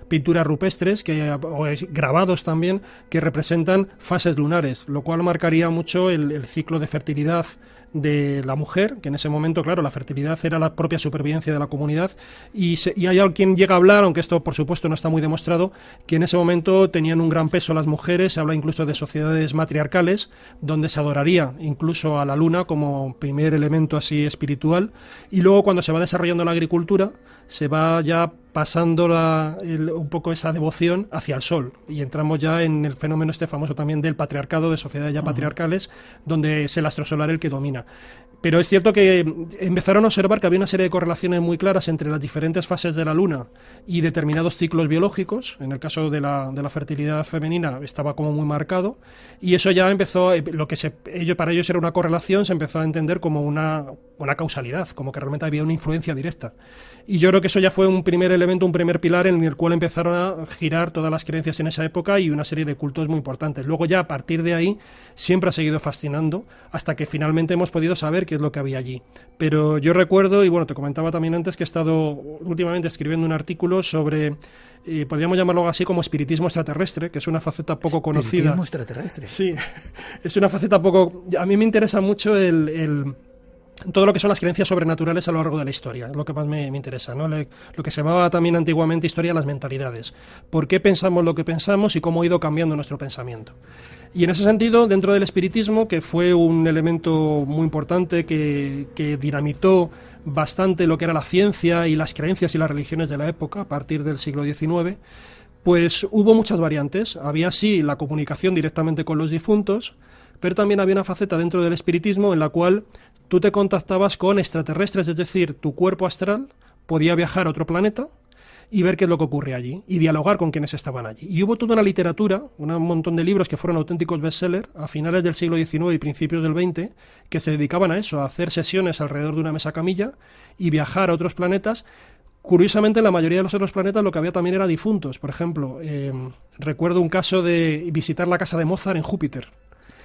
Speaker 10: pinturas rupestres o grabados también que representan fases lunares, lo cual marcaría mucho el ciclo de fertilidad de la mujer, que en ese momento, claro, la fertilidad era la propia supervivencia de la comunidad, y hay alguien llega a hablar, aunque esto por supuesto no está muy demostrado, que en ese momento tenían un gran peso las mujeres. Se habla incluso de sociedades matriarcales donde se adoraría incluso a la luna como primer elemento así espiritual, y luego cuando se va desarrollando la agricultura se va ya pasando un poco esa devoción hacia el sol, y entramos ya en el fenómeno este famoso también del patriarcado, de sociedades ya patriarcales, donde es el astro solar el que domina. Pero es cierto que empezaron a observar que había una serie de correlaciones muy claras entre las diferentes fases de la Luna y determinados ciclos biológicos. En el caso de la fertilidad femenina estaba como muy marcado, y eso ya empezó, para ellos era una correlación, se empezó a entender como una causalidad, como que realmente había una influencia directa. Y yo creo que eso ya fue un primer elemento, un primer pilar en el cual empezaron a girar todas las creencias en esa época y una serie de cultos muy importantes. Luego ya a partir de ahí siempre ha seguido fascinando hasta que finalmente hemos podido saber qué es lo que había allí. Pero yo recuerdo, y bueno, te comentaba también antes, que he estado últimamente escribiendo un artículo sobre, podríamos llamarlo así, como espiritismo extraterrestre, que es una faceta poco conocida.
Speaker 1: ¿Espiritismo extraterrestre?
Speaker 10: Sí, es una faceta poco... A mí me interesa mucho todo lo que son las creencias sobrenaturales a lo largo de la historia, es lo que más me interesa, ¿no? Lo que se llamaba también antiguamente historia de las mentalidades. ¿Por qué pensamos lo que pensamos y cómo ha ido cambiando nuestro pensamiento? Y en ese sentido, dentro del espiritismo, que fue un elemento muy importante que dinamitó bastante lo que era la ciencia y las creencias y las religiones de la época, a partir del siglo XIX, pues hubo muchas variantes. Había sí la comunicación directamente con los difuntos, pero también había una faceta dentro del espiritismo en la cual tú te contactabas con extraterrestres, es decir, tu cuerpo astral podía viajar a otro planeta y ver qué es lo que ocurre allí, y dialogar con quienes estaban allí. Y hubo toda una literatura, un montón de libros que fueron auténticos bestsellers a finales del siglo XIX y principios del XX, que se dedicaban a eso, a hacer sesiones alrededor de una mesa camilla y viajar a otros planetas. Curiosamente, en la mayoría de los otros planetas lo que había también era difuntos. Por ejemplo, recuerdo un caso de visitar la casa de Mozart en Júpiter.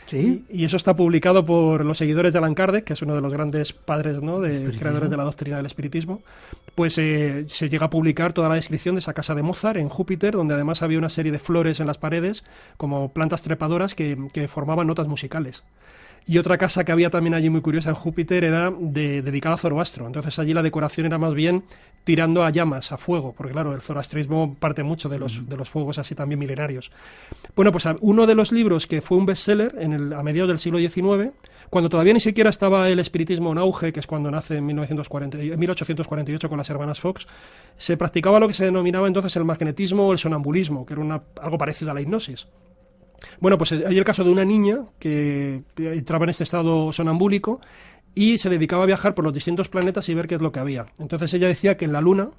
Speaker 1: ¿Sí?
Speaker 10: Y eso está publicado por los seguidores de Allan Kardec, que es uno de los grandes padres, ¿no?, de creadores de la doctrina del espiritismo. Pues se llega a publicar toda la descripción de esa casa de Mozart en Júpiter, donde además había una serie de flores en las paredes, como plantas trepadoras que formaban notas musicales. Y otra casa que había también allí muy curiosa en Júpiter era dedicada a Zoroastro. Entonces allí la decoración era más bien tirando a llamas, a fuego, porque claro, el zoroastrismo parte mucho de los fuegos así también milenarios. Bueno, pues uno de los libros que fue un bestseller a mediados del siglo XIX, cuando todavía ni siquiera estaba el espiritismo en auge, que es cuando nace en 1848 con las hermanas Fox, se practicaba lo que se denominaba entonces el magnetismo o el sonambulismo, que era algo parecido a la hipnosis. Bueno, pues hay el caso de una niña que entraba en este estado sonambúlico y se dedicaba a viajar por los distintos planetas y ver qué es lo que había. Entonces ella decía que en la Luna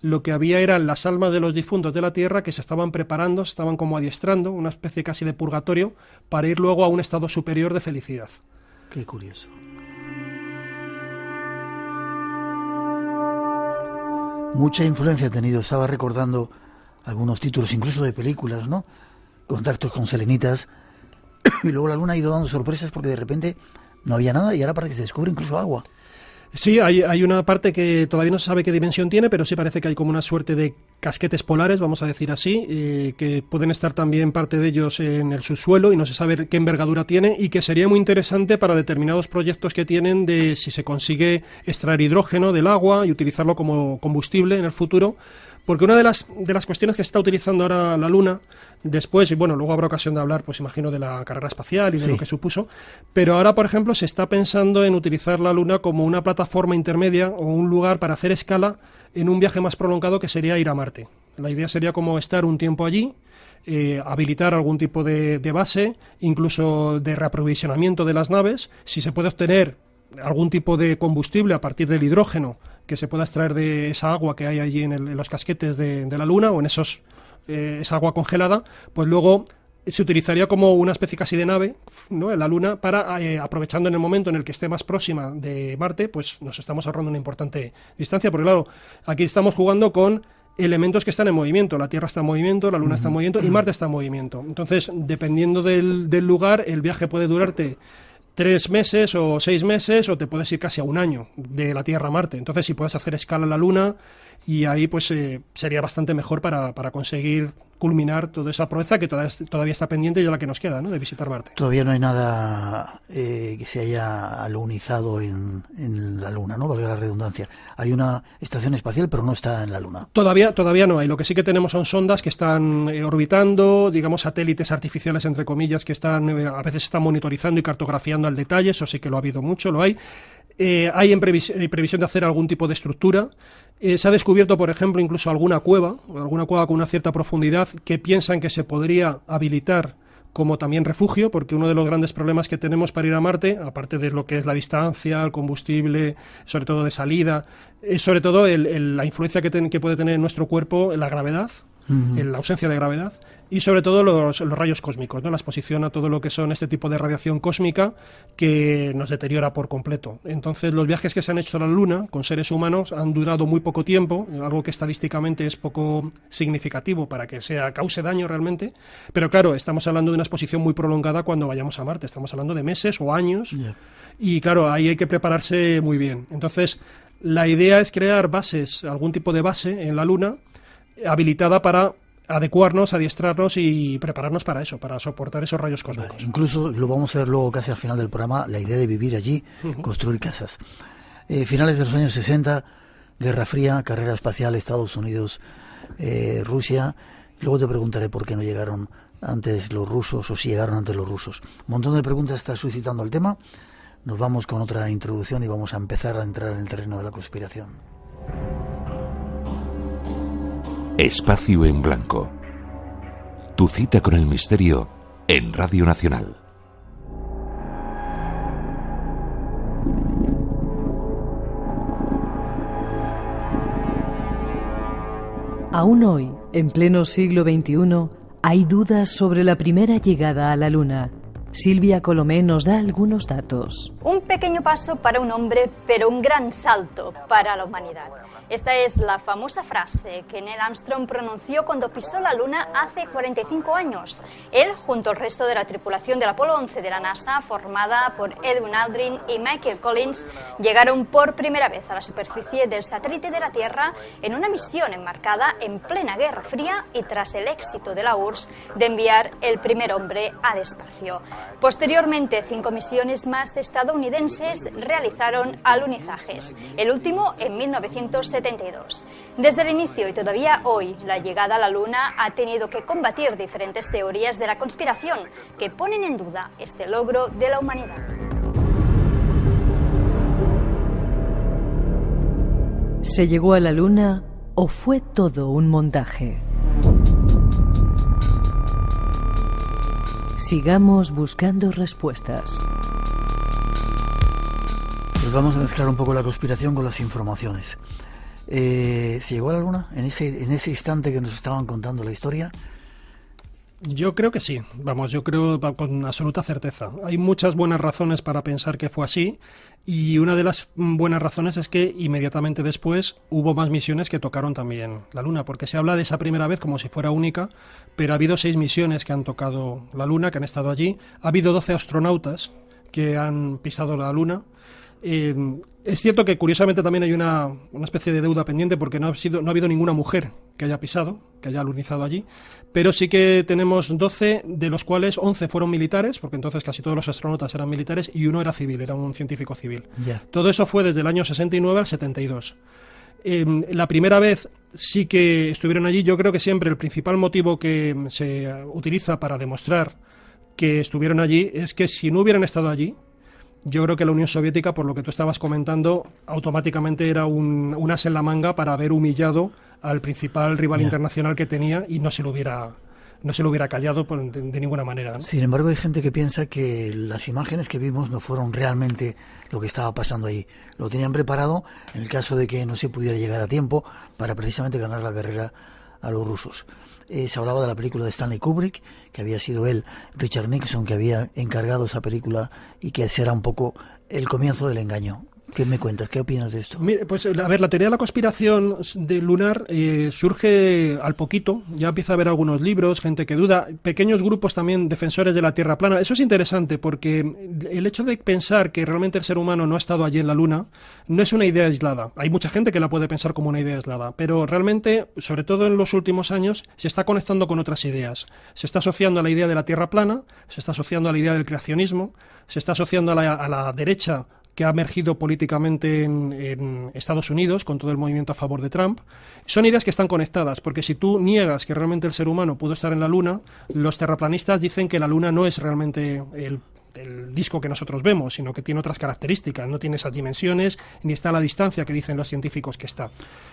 Speaker 10: lo que había eran las almas de los difuntos de la Tierra que se estaban preparando, se estaban como adiestrando, una especie casi de purgatorio, para ir luego a un estado superior de felicidad.
Speaker 1: Qué curioso. Mucha influencia ha tenido, estaba recordando algunos títulos, incluso de películas, ¿no? Contactos con selenitas, y luego la Luna ha ido dando sorpresas porque de repente no había nada y ahora parece que se descubre incluso agua.
Speaker 10: Sí, hay una parte que todavía no se sabe qué dimensión tiene, pero sí parece que hay como una suerte de casquetes polares, vamos a decir así, que pueden estar también parte de ellos en el subsuelo y no se sabe qué envergadura tiene, y que sería muy interesante para determinados proyectos que tienen de si se consigue extraer hidrógeno del agua y utilizarlo como combustible en el futuro. Porque una de las cuestiones que se está utilizando ahora la Luna, después, y bueno, luego habrá ocasión de hablar, pues imagino, de la carrera espacial y de lo que supuso, pero ahora, por ejemplo, se está pensando en utilizar la Luna como una plataforma intermedia o un lugar para hacer escala en un viaje más prolongado que sería ir a Marte. La idea sería como estar un tiempo allí, habilitar algún tipo de base, incluso de reaprovisionamiento de las naves, si se puede obtener algún tipo de combustible a partir del hidrógeno que se pueda extraer de esa agua que hay allí en los casquetes de la Luna o en esa agua congelada, pues luego se utilizaría como una especie casi de nave, ¿no?, en la Luna para, aprovechando en el momento en el que esté más próxima de Marte, pues nos estamos ahorrando una importante distancia, porque claro, aquí estamos jugando con elementos que están en movimiento. La Tierra está en movimiento, la Luna está en movimiento y Marte está en movimiento. Entonces, dependiendo del lugar, el viaje puede durarte 3 meses o 6 meses, o te puedes ir casi a un año de la Tierra a Marte. Entonces, si puedes hacer escala en la Luna, y ahí pues sería bastante mejor para conseguir culminar toda esa proeza que todavía está pendiente y a la que nos queda, ¿no?, de visitar Marte.
Speaker 1: Todavía no hay nada que se haya alunizado en la Luna, ¿no?, valga la redundancia. Hay una estación espacial, pero no está en la Luna.
Speaker 10: Todavía no hay. Lo que sí que tenemos son sondas que están orbitando, digamos satélites artificiales, entre comillas, que están a veces están monitorizando y cartografiando al detalle. Eso sí que lo ha habido mucho, lo hay. Hay previsión de hacer algún tipo de estructura. Se ha descubierto, por ejemplo, incluso alguna cueva con una cierta profundidad que piensan que se podría habilitar como también refugio, porque uno de los grandes problemas que tenemos para ir a Marte, aparte de lo que es la distancia, el combustible, sobre todo de salida, es sobre todo la influencia que puede tener en nuestro cuerpo la gravedad, la ausencia de gravedad, y sobre todo los rayos cósmicos, ¿no?, la exposición a todo lo que son este tipo de radiación cósmica que nos deteriora por completo. Entonces, los viajes que se han hecho a la Luna con seres humanos han durado muy poco tiempo, algo que estadísticamente es poco significativo para que cause daño realmente, pero claro, estamos hablando de una exposición muy prolongada cuando vayamos a Marte, estamos hablando de meses o años, y claro, ahí hay que prepararse muy bien. Entonces, la idea es crear bases, algún tipo de base en la Luna habilitada para adecuarnos, adiestrarnos y prepararnos para eso, para soportar esos rayos cósmicos.
Speaker 1: Vale, incluso lo vamos a ver luego casi al final del programa, la idea de vivir allí, construir casas. Finales de los años 60, Guerra Fría, carrera espacial, Estados Unidos, Rusia. Luego te preguntaré por qué no llegaron antes los rusos o si llegaron antes los rusos. Un montón de preguntas está suscitando el tema. Nos vamos con otra introducción y vamos a empezar a entrar en el terreno de la conspiración.
Speaker 4: Espacio en Blanco. Tu cita con el misterio en Radio Nacional.
Speaker 9: Aún hoy, en pleno siglo XXI, hay dudas sobre la primera llegada a la Luna. Silvia Colomé nos da algunos datos.
Speaker 12: Un pequeño paso para un hombre, pero un gran salto para la humanidad. Esta es la famosa frase que Neil Armstrong pronunció cuando pisó la Luna hace 45 años. Él, junto al resto de la tripulación del Apolo 11 de la NASA, formada por Edwin Aldrin y Michael Collins, llegaron por primera vez a la superficie del satélite de la Tierra en una misión enmarcada en plena Guerra Fría y tras el éxito de la URSS de enviar el primer hombre al espacio. Posteriormente, 5 misiones más estadounidenses realizaron alunizajes, el último en 1972. Desde el inicio y todavía hoy, la llegada a la Luna ha tenido que combatir diferentes teorías de la conspiración que ponen en duda este logro de la humanidad.
Speaker 9: ¿Se llegó a la Luna o fue todo un montaje? Sigamos buscando respuestas.
Speaker 1: Pues vamos a mezclar un poco la conspiración con las informaciones. ¿Se llegó a la Luna en ese instante que nos estaban contando la historia?
Speaker 10: Yo creo que sí, yo creo con absoluta certeza. Hay muchas buenas razones para pensar que fue así, y una de las buenas razones es que inmediatamente después hubo más misiones que tocaron también la Luna, porque se habla de esa primera vez como si fuera única, pero ha habido 6 misiones que han tocado la Luna, que han estado allí. Ha habido 12 astronautas que han pisado la Luna. Es cierto que curiosamente también hay una especie de deuda pendiente porque no ha habido ninguna mujer que haya pisado, que haya alunizado allí, pero sí que tenemos 12, de los cuales 11 fueron militares, porque entonces casi todos los astronautas eran militares, y uno era civil, era un científico civil.
Speaker 1: Yeah.
Speaker 10: Todo eso fue desde el año 69 al 72. La primera vez sí que estuvieron allí. Yo creo que siempre el principal motivo que se utiliza para demostrar que estuvieron allí es que si no hubieran estado allí, yo creo que la Unión Soviética, por lo que tú estabas comentando, automáticamente era un as en la manga para haber humillado al principal rival internacional que tenía y no se lo hubiera callado de ninguna manera, ¿no?
Speaker 1: Sin embargo, hay gente que piensa que las imágenes que vimos no fueron realmente lo que estaba pasando ahí. Lo tenían preparado en el caso de que no se pudiera llegar a tiempo para precisamente ganar la carrera a los rusos. Se hablaba de la película de Stanley Kubrick, que había sido él, Richard Nixon, que había encargado esa película y que ese era un poco el comienzo del engaño. ¿Qué me cuentas? ¿Qué opinas de esto?
Speaker 10: Mire, pues a ver, la teoría de la conspiración de lunar surge al poquito. Ya empieza a haber algunos libros, gente que duda, pequeños grupos también defensores de la Tierra plana. Eso es interesante porque el hecho de pensar que realmente el ser humano no ha estado allí en la Luna no es una idea aislada. Hay mucha gente que la puede pensar como una idea aislada, pero realmente, sobre todo en los últimos años, se está conectando con otras ideas. Se está asociando a la idea de la Tierra plana, se está asociando a la idea del creacionismo, se está asociando a la derecha que ha emergido políticamente en Estados Unidos con todo el movimiento a favor de Trump. Son ideas que están conectadas, porque si tú niegas que realmente el ser humano pudo estar en la Luna, los terraplanistas dicen que la Luna no es realmente el disco que nosotros vemos, sino que tiene otras características, no tiene esas dimensiones, ni está a la distancia que dicen los científicos que está.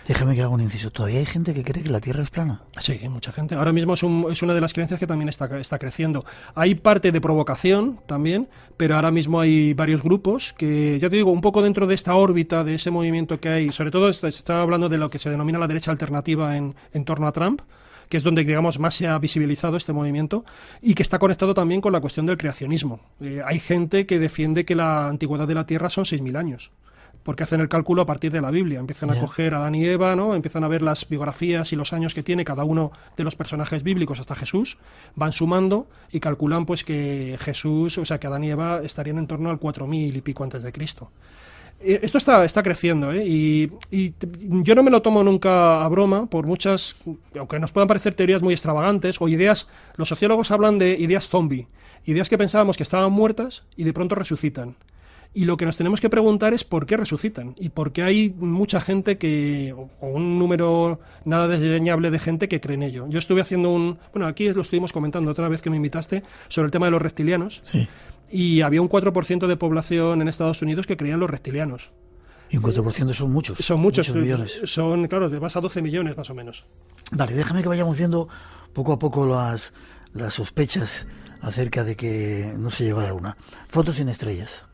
Speaker 1: Déjame que haga un inciso. ¿Todavía hay gente que cree que la Tierra es plana?
Speaker 10: Sí, mucha gente. Ahora mismo es una de las creencias que también está creciendo. Hay parte de provocación también, pero ahora mismo hay varios grupos que, ya te digo, un poco dentro de esta órbita, de ese movimiento que hay, sobre todo se está hablando de lo que se denomina la derecha alternativa en torno a Trump, que es donde, digamos, más se ha visibilizado este movimiento y que está conectado también con la cuestión del creacionismo. Hay gente que defiende que la antigüedad de la Tierra son 6.000 años, porque hacen el cálculo a partir de la Biblia. Empiezan a coger a Adán y Eva, ¿no? Empiezan a ver las biografías y los años que tiene cada uno de los personajes bíblicos hasta Jesús, van sumando y calculan pues que Jesús, o sea, que Adán y Eva estarían en torno al 4.000 y pico antes de Cristo. Esto está creciendo, y yo no me lo tomo nunca a broma, por muchas, aunque nos puedan parecer teorías muy extravagantes o ideas. Los sociólogos hablan de ideas zombie, ideas que pensábamos que estaban muertas y de pronto resucitan. Y lo que nos tenemos que preguntar es por qué resucitan y por qué hay mucha gente o un número nada desdeñable de gente que cree en ello. Yo estuve haciendo aquí lo estuvimos comentando otra vez que me invitaste, sobre el tema de los reptilianos.
Speaker 1: Sí.
Speaker 10: Y había un 4% de población en Estados Unidos que creían los reptilianos.
Speaker 1: Y un 4% son muchos.
Speaker 10: Son muchos
Speaker 1: millones.
Speaker 10: Son, claro, vas a 12 millones más o menos.
Speaker 1: Vale, déjame que vayamos viendo poco a poco las sospechas acerca de que no se llegó a la Luna. Fotos sin estrellas.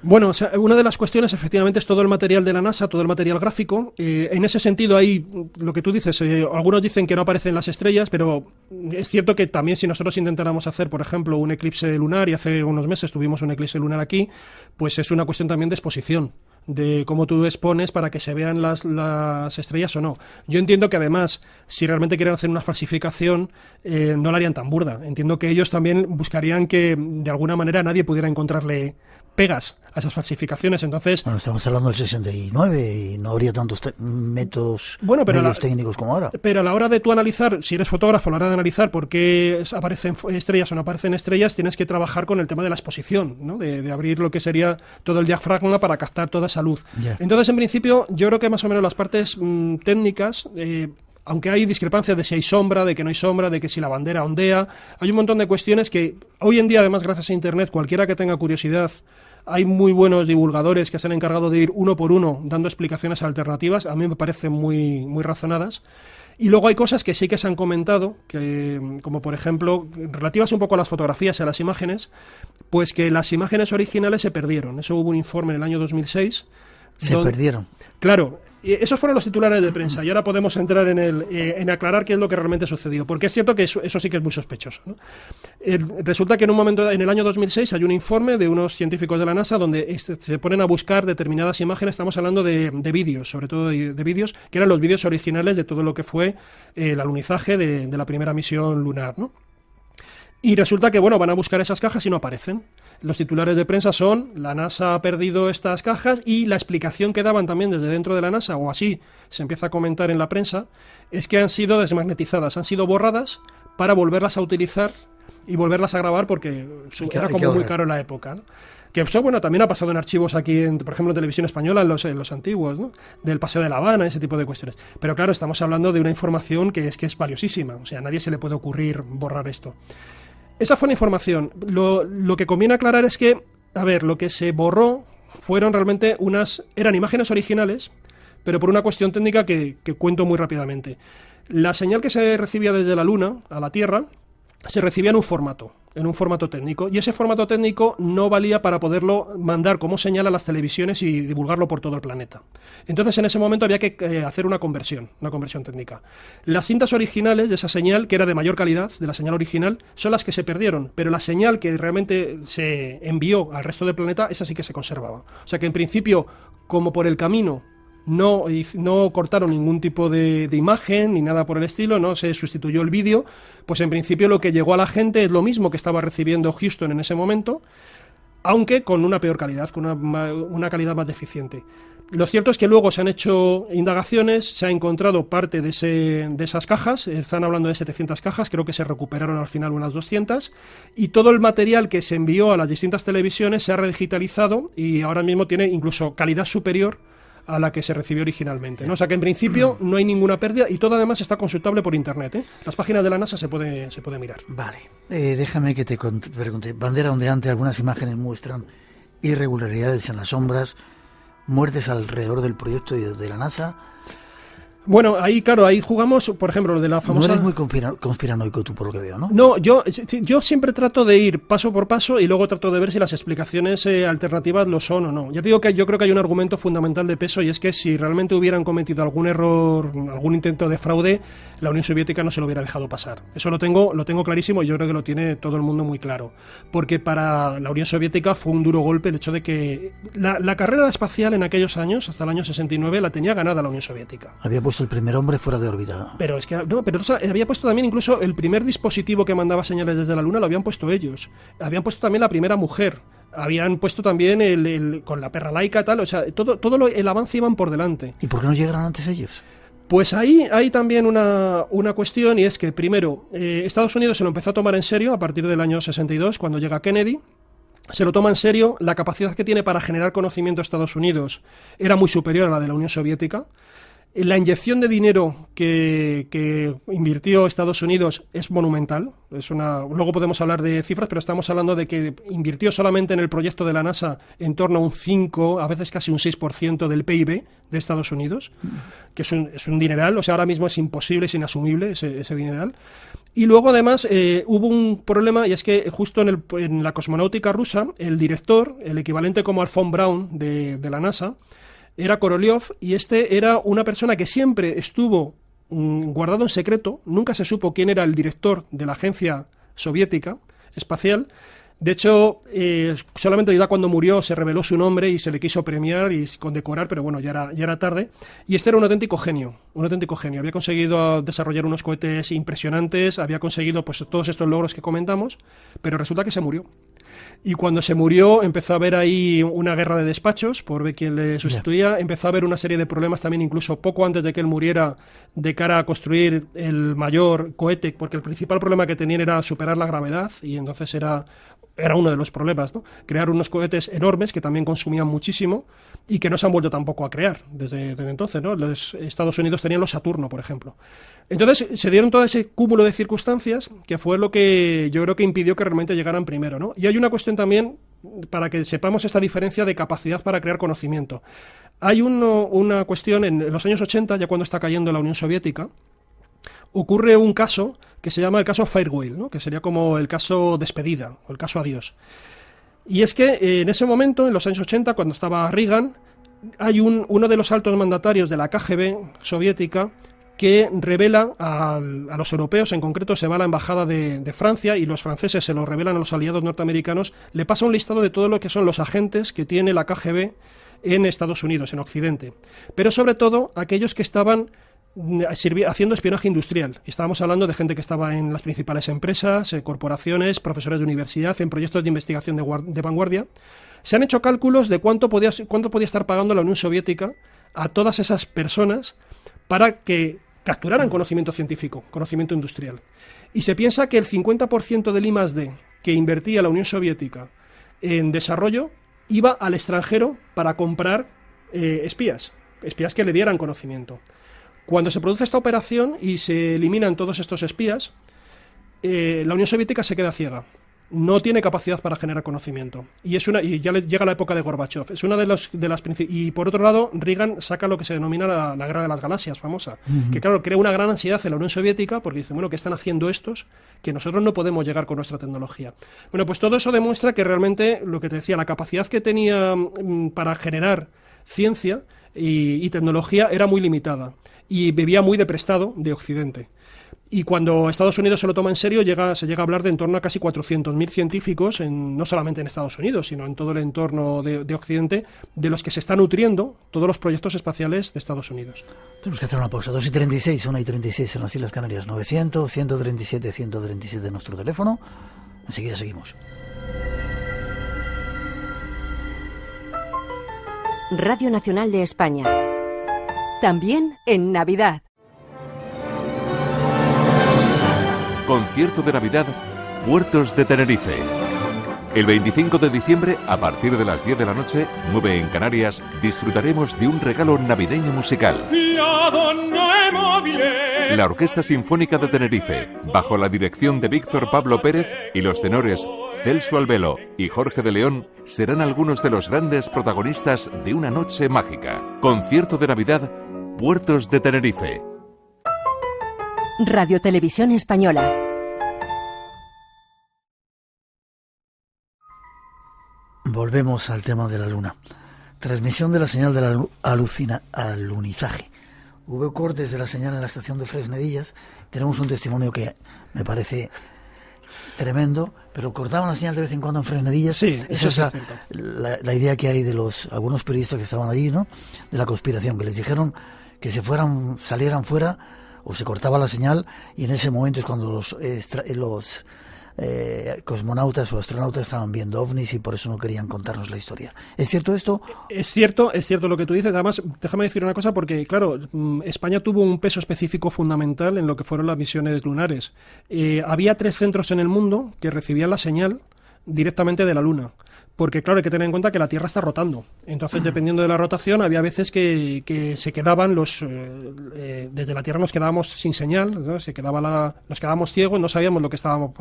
Speaker 10: Bueno, o sea, una de las cuestiones efectivamente es todo el material de la NASA, todo el material gráfico. En ese sentido, hay lo que tú dices, algunos dicen que no aparecen las estrellas, pero es cierto que también si nosotros intentáramos hacer, por ejemplo, un eclipse lunar, y hace unos meses tuvimos un eclipse lunar aquí, pues es una cuestión también de exposición, de cómo tú expones para que se vean las estrellas o no. Yo entiendo que además, si realmente quieren hacer una falsificación, no la harían tan burda. Entiendo que ellos también buscarían que de alguna manera nadie pudiera encontrarle pegas a esas falsificaciones. Entonces,
Speaker 1: bueno, estamos hablando del 69 y no habría tantos medios técnicos como ahora.
Speaker 10: Pero a la hora de tú analizar, si eres fotógrafo, a la hora de analizar por qué aparecen estrellas o no aparecen estrellas, tienes que trabajar con el tema de la exposición, ¿no? De abrir lo que sería todo el diafragma para captar toda esa luz. Yeah. Entonces, en principio, yo creo que más o menos las partes técnicas, aunque hay discrepancias de si hay sombra, de que no hay sombra, de que si la bandera ondea, hay un montón de cuestiones que hoy en día, además, gracias a Internet, cualquiera que tenga curiosidad, hay muy buenos divulgadores que se han encargado de ir uno por uno dando explicaciones alternativas, a mí me parecen muy, muy razonadas. Y luego hay cosas que sí que se han comentado, que, como por ejemplo, relativas un poco a las fotografías y a las imágenes, pues que las imágenes originales se perdieron. Eso hubo un informe en el año 2006.
Speaker 1: Se perdieron.
Speaker 10: Claro, esos fueron los titulares de prensa y ahora podemos entrar en aclarar qué es lo que realmente sucedió, porque es cierto que eso sí que es muy sospechoso, ¿no? Resulta que en un momento, en el año 2006, hay un informe de unos científicos de la NASA donde se ponen a buscar determinadas imágenes. Estamos hablando de vídeos, sobre todo de vídeos, que eran los vídeos originales de todo lo que fue el alunizaje de la primera misión lunar, ¿no? Y resulta que, bueno, van a buscar esas cajas y no aparecen. Los titulares de prensa son: la NASA ha perdido estas cajas, y la explicación que daban también desde dentro de la NASA, o así se empieza a comentar en la prensa, es que han sido desmagnetizadas, han sido borradas para volverlas a utilizar y volverlas a grabar, porque era como muy caro en la época, ¿no? Que eso, bueno, también ha pasado en archivos aquí, por ejemplo, en Televisión Española, en los antiguos, ¿no? Del Paseo de La Habana, ese tipo de cuestiones. Pero claro, estamos hablando de una información que es valiosísima, o sea, a nadie se le puede ocurrir borrar esto. Esa fue la información. Lo que conviene aclarar es que, a ver, lo que se borró fueron realmente eran imágenes originales, pero por una cuestión técnica que cuento muy rápidamente. La señal que se recibía desde la Luna a la Tierra se recibía en un formato técnico, y ese formato técnico no valía para poderlo mandar como señal a las televisiones y divulgarlo por todo el planeta. Entonces, en ese momento había que hacer una conversión técnica. Las cintas originales de esa señal, que era de mayor calidad, de la señal original, son las que se perdieron, pero la señal que realmente se envió al resto del planeta, esa sí que se conservaba. O sea que, en principio, como por el camino no cortaron ningún tipo de imagen ni nada por el estilo, no se sustituyó el vídeo, pues en principio lo que llegó a la gente es lo mismo que estaba recibiendo Houston en ese momento, aunque con una peor calidad, con una calidad más deficiente. Lo cierto es que luego se han hecho indagaciones, se ha encontrado parte de esas cajas, están hablando de 700 cajas, creo que se recuperaron al final unas 200, y todo el material que se envió a las distintas televisiones se ha redigitalizado y ahora mismo tiene incluso calidad superior a la que se recibió originalmente, ¿no? O sea que en principio no hay ninguna pérdida, y todo además está consultable por internet, ¿eh? Las páginas de la NASA se puede mirar.
Speaker 1: Vale, déjame que te pregunte. Bandera ondeante, algunas imágenes muestran irregularidades en las sombras, muertes alrededor del proyecto y de la NASA.
Speaker 10: Bueno, ahí jugamos, por ejemplo, lo de la famosa...
Speaker 1: No eres muy conspiranoico tú, por lo que veo, ¿no?
Speaker 10: No, yo siempre trato de ir paso por paso y luego trato de ver si las explicaciones alternativas lo son o no. Ya te digo que yo creo que hay un argumento fundamental de peso, y es que si realmente hubieran cometido algún error, algún intento de fraude, la Unión Soviética no se lo hubiera dejado pasar. Eso lo tengo clarísimo, y yo creo que lo tiene todo el mundo muy claro. Porque para la Unión Soviética fue un duro golpe el hecho de que la carrera espacial en aquellos años, hasta el año 69, la tenía ganada la Unión Soviética.
Speaker 1: Había puesto el primer hombre fuera de órbita.
Speaker 10: Pero es que había puesto también incluso el primer dispositivo que mandaba señales desde la Luna, lo habían puesto ellos. Habían puesto también la primera mujer. Habían puesto también con la perra laica, tal, o sea, todo el avance iban por delante.
Speaker 1: ¿Y por qué no llegaron antes ellos?
Speaker 10: Pues ahí hay también una cuestión, y es que primero Estados Unidos se lo empezó a tomar en serio a partir del año 62, cuando llega Kennedy. Se lo toma en serio. La capacidad que tiene para generar conocimiento Estados Unidos era muy superior a la de la Unión Soviética. La inyección de dinero que invirtió Estados Unidos es monumental. Luego podemos hablar de cifras, pero estamos hablando de que invirtió solamente en el proyecto de la NASA en torno a un 5, a veces casi un 6% del PIB de Estados Unidos, que es un dineral. O sea, ahora mismo es imposible, es inasumible ese dineral. Y luego, además, hubo un problema, y es que justo en la cosmonáutica rusa, el director, el equivalente como al von Braun de la NASA, era Korolev, y este era una persona que siempre estuvo guardado en secreto. Nunca se supo quién era el director de la agencia soviética espacial. De hecho, solamente ya cuando murió se reveló su nombre y se le quiso premiar y condecorar, pero bueno, ya era tarde. Y este era un auténtico genio, Había conseguido desarrollar unos cohetes impresionantes, había conseguido pues todos estos logros que comentamos, pero resulta que se murió. Y cuando se murió empezó a haber ahí una guerra de despachos por ver quién le sustituía. Empezó a haber una serie de problemas también, incluso poco antes de que él muriera, de cara a construir el mayor cohete, porque el principal problema que tenían era superar la gravedad, y entonces era uno de los problemas, ¿no? Crear unos cohetes enormes que también consumían muchísimo y que no se han vuelto tampoco a crear desde entonces, ¿no? Los Estados Unidos tenían los Saturno, por ejemplo. Entonces se dieron todo ese cúmulo de circunstancias que fue lo que yo creo que impidió que realmente llegaran primero, ¿no? Y hay una cuestión también para que sepamos esta diferencia de capacidad para crear conocimiento. Hay una cuestión en los años 80, ya cuando está cayendo la Unión Soviética, ocurre un caso que se llama el caso Farewell, ¿no? Que sería como el caso despedida o el caso adiós. Y es que en ese momento, en los años 80, cuando estaba Reagan, hay uno de los altos mandatarios de la KGB soviética que revela a los europeos, en concreto se va a la embajada de Francia, y los franceses se lo revelan a los aliados norteamericanos, le pasa un listado de todo lo que son los agentes que tiene la KGB en Estados Unidos, en Occidente, pero sobre todo aquellos que estaban haciendo espionaje industrial. Estábamos hablando de gente que estaba en las principales empresas, corporaciones, profesores de universidad, en proyectos de investigación de vanguardia. Se han hecho cálculos de cuánto podía estar pagando la Unión Soviética a todas esas personas para que capturaran conocimiento científico, conocimiento industrial. Y se piensa que el 50% del I+D que invertía la Unión Soviética en desarrollo iba al extranjero para comprar espías que le dieran conocimiento. Cuando se produce esta operación y se eliminan todos estos espías, la Unión Soviética se queda ciega. No tiene capacidad para generar conocimiento. Y ya llega la época de Gorbachev. Es una de las y por otro lado, Reagan saca lo que se denomina la Guerra de las Galaxias, famosa. Que claro, crea una gran ansiedad en la Unión Soviética porque dice, bueno, ¿qué están haciendo estos? Que nosotros no podemos llegar con nuestra tecnología. Bueno, pues todo eso demuestra que realmente, lo que te decía, la capacidad que tenía para generar ciencia y tecnología era muy limitada. Y vivía muy de prestado de Occidente. Y cuando Estados Unidos se lo toma en serio, se llega a hablar de en torno a casi 400.000 científicos, no solamente en Estados Unidos, sino en todo el entorno de Occidente, de los que se están nutriendo todos los proyectos espaciales de Estados Unidos.
Speaker 1: Tenemos que hacer una pausa. 2:36, 1:36 en las Islas Canarias. 900, 137, 137 nuestro teléfono. Enseguida seguimos.
Speaker 13: Radio Nacional de España. También en Navidad.
Speaker 4: Concierto de Navidad, Puertos de Tenerife. El 25 de diciembre, a partir de las 10 de la noche, 9 en Canarias, disfrutaremos de un regalo navideño musical. La Orquesta Sinfónica de Tenerife, bajo la dirección de Víctor Pablo Pérez, y los tenores Celso Albelo y Jorge de León, serán algunos de los grandes protagonistas de una noche mágica. Concierto de Navidad, Puertos de Tenerife.
Speaker 13: Radio Televisión Española.
Speaker 1: Volvemos al tema de la Luna. Transmisión de la señal del alunizaje. Hubo cortes de la señal en la estación de Fresnedillas. Tenemos un testimonio que me parece tremendo, pero cortaban la señal de vez en cuando en Fresnedillas.
Speaker 10: Sí,
Speaker 1: esa es la idea que hay de algunos periodistas que estaban allí, ¿no? De la conspiración, que les dijeron que salieran fuera o se cortaba la señal, y en ese momento es cuando los cosmonautas o astronautas estaban viendo ovnis y por eso no querían contarnos la historia. ¿Es cierto esto?
Speaker 10: Es cierto lo que tú dices. Además, déjame decir una cosa, porque claro, España tuvo un peso específico fundamental en lo que fueron las misiones lunares. Había 3 centros en el mundo que recibían la señal directamente de la Luna. porque claro, hay que tener en cuenta que la Tierra está rotando. Entonces, dependiendo de la rotación, había veces que se quedaban desde la Tierra nos quedábamos sin señal, ¿no? Nos quedábamos ciegos, no sabíamos lo que estaba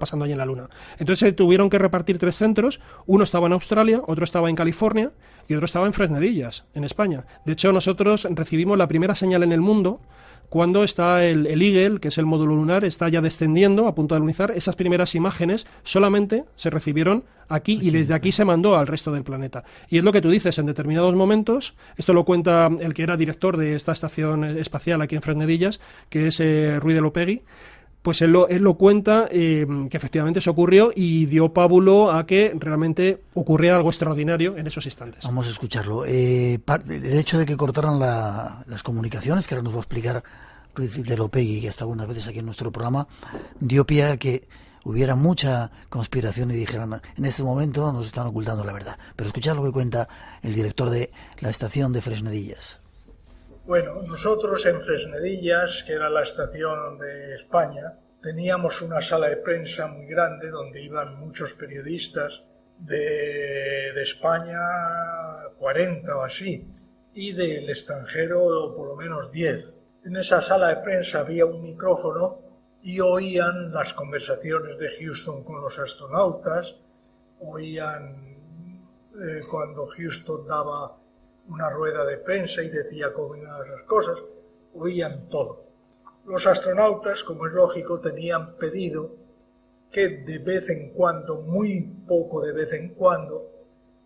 Speaker 10: pasando allí en la Luna. Entonces se tuvieron que repartir 3 centros, uno estaba en Australia, otro estaba en California y otro estaba en Fresnedillas, en España. De hecho, nosotros recibimos la primera señal en el mundo cuando está el Eagle, que es el módulo lunar, está ya descendiendo, a punto de lunizar. Esas primeras imágenes solamente se recibieron aquí y desde aquí se mandó al resto del planeta. Y es lo que tú dices, en determinados momentos, esto lo cuenta el que era director de esta estación espacial aquí en Fresnedillas, que es Ruy de Lopegui. Pues él lo cuenta, que efectivamente eso ocurrió y dio pábulo a que realmente ocurriera algo extraordinario en esos instantes.
Speaker 1: Vamos a escucharlo. El hecho de que cortaran las comunicaciones, que ahora nos va a explicar Ruiz de Lopegui, que ha estado algunas veces aquí en nuestro programa, dio pie a que hubiera mucha conspiración y dijeran, en este momento nos están ocultando la verdad. Pero escuchad lo que cuenta el director de la estación de Fresnedillas.
Speaker 14: Bueno, nosotros en Fresnedillas, que era la estación de España, teníamos una sala de prensa muy grande donde iban muchos periodistas de España, 40 o así, y del extranjero por lo menos 10. En esa sala de prensa había un micrófono y oían las conversaciones de Houston con los astronautas, oían cuando Houston daba una rueda de prensa y decía esas cosas, oían todo. Los astronautas, como es lógico, tenían pedido que de vez en cuando, muy poco de vez en cuando,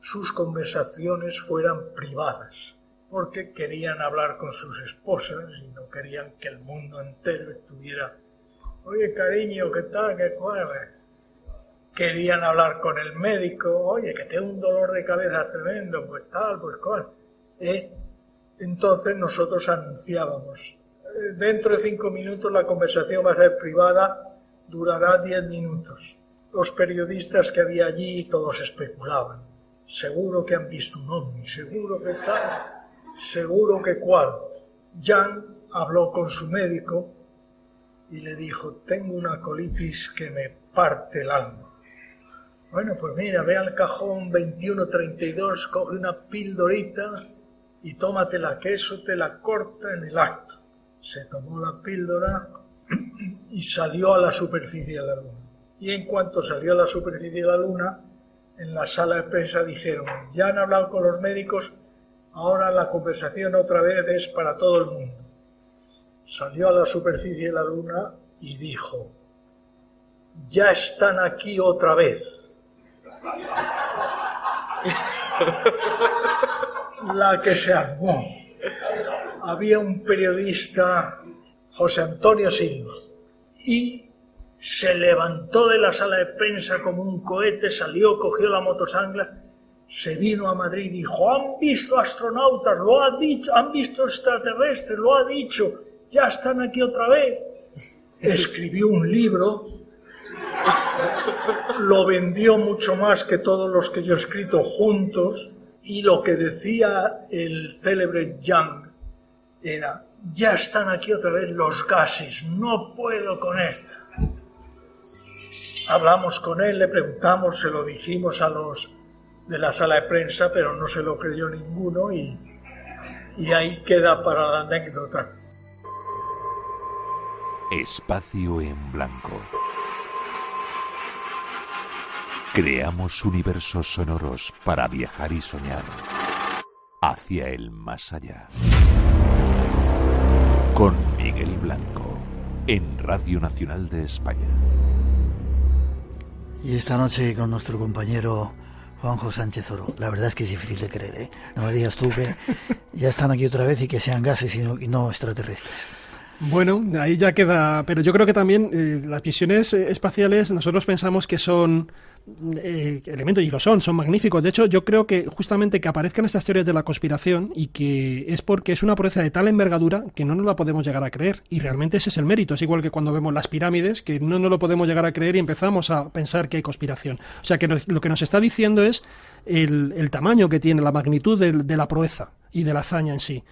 Speaker 14: sus conversaciones fueran privadas, porque querían hablar con sus esposas y no querían que el mundo entero estuviera, oye cariño, ¿qué tal? ¿Qué cuál? Querían hablar con el médico, oye, que tengo un dolor de cabeza tremendo, pues tal, pues cual. Entonces nosotros anunciábamos, dentro de 5 minutos la conversación va a ser privada, durará 10 minutos. Los periodistas que había allí todos especulaban, seguro que han visto un ovni, seguro que tal, seguro que cual. Jan habló con su médico y le dijo, tengo una colitis que me parte el alma. Bueno, pues mira, ve al cajón 2132, coge una pildorita y tómatela, que eso te la corta en el acto. Se tomó la píldora y salió a la superficie de la Luna. Y en cuanto salió a la superficie de la Luna, en la sala de prensa dijeron, ya han hablado con los médicos, ahora la conversación otra vez es para todo el mundo. Salió a la superficie de la Luna y dijo, ya están aquí otra vez. La que se armó. Había un periodista, José Antonio Silva, y se levantó de la sala de prensa como un cohete, salió, cogió la motosangla, se vino a Madrid y dijo, han visto astronautas, lo ha dicho, han visto extraterrestres, lo ha dicho, ya están aquí otra vez. Escribió un libro, lo vendió mucho más que todos los que yo he escrito juntos, y lo que decía el célebre Young era, ya están aquí otra vez los gases, no puedo con esto. Hablamos con él, le preguntamos, se lo dijimos a los de la sala de prensa, pero no se lo creyó ninguno y ahí queda para la anécdota.
Speaker 4: Espacio en blanco. Creamos universos sonoros para viajar y soñar hacia el más allá. Con Miguel Blanco, en Radio Nacional de España.
Speaker 1: Y esta noche con nuestro compañero Juanjo Sánchez Oro. La verdad es que es difícil de creer, ¿eh? No me digas tú que ya están aquí otra vez y que sean gases y no extraterrestres.
Speaker 10: Bueno, ahí ya queda, pero yo creo que también las misiones espaciales nosotros pensamos que son elementos, y lo son magníficos. De hecho, yo creo que justamente que aparezcan estas teorías de la conspiración y que es porque es una proeza de tal envergadura que no nos la podemos llegar a creer, y realmente ese es el mérito. Es igual que cuando vemos las pirámides, que no nos lo podemos llegar a creer y empezamos a pensar que hay conspiración. O sea, que lo que nos está diciendo es el tamaño que tiene, la magnitud de la proeza y de la hazaña en sí.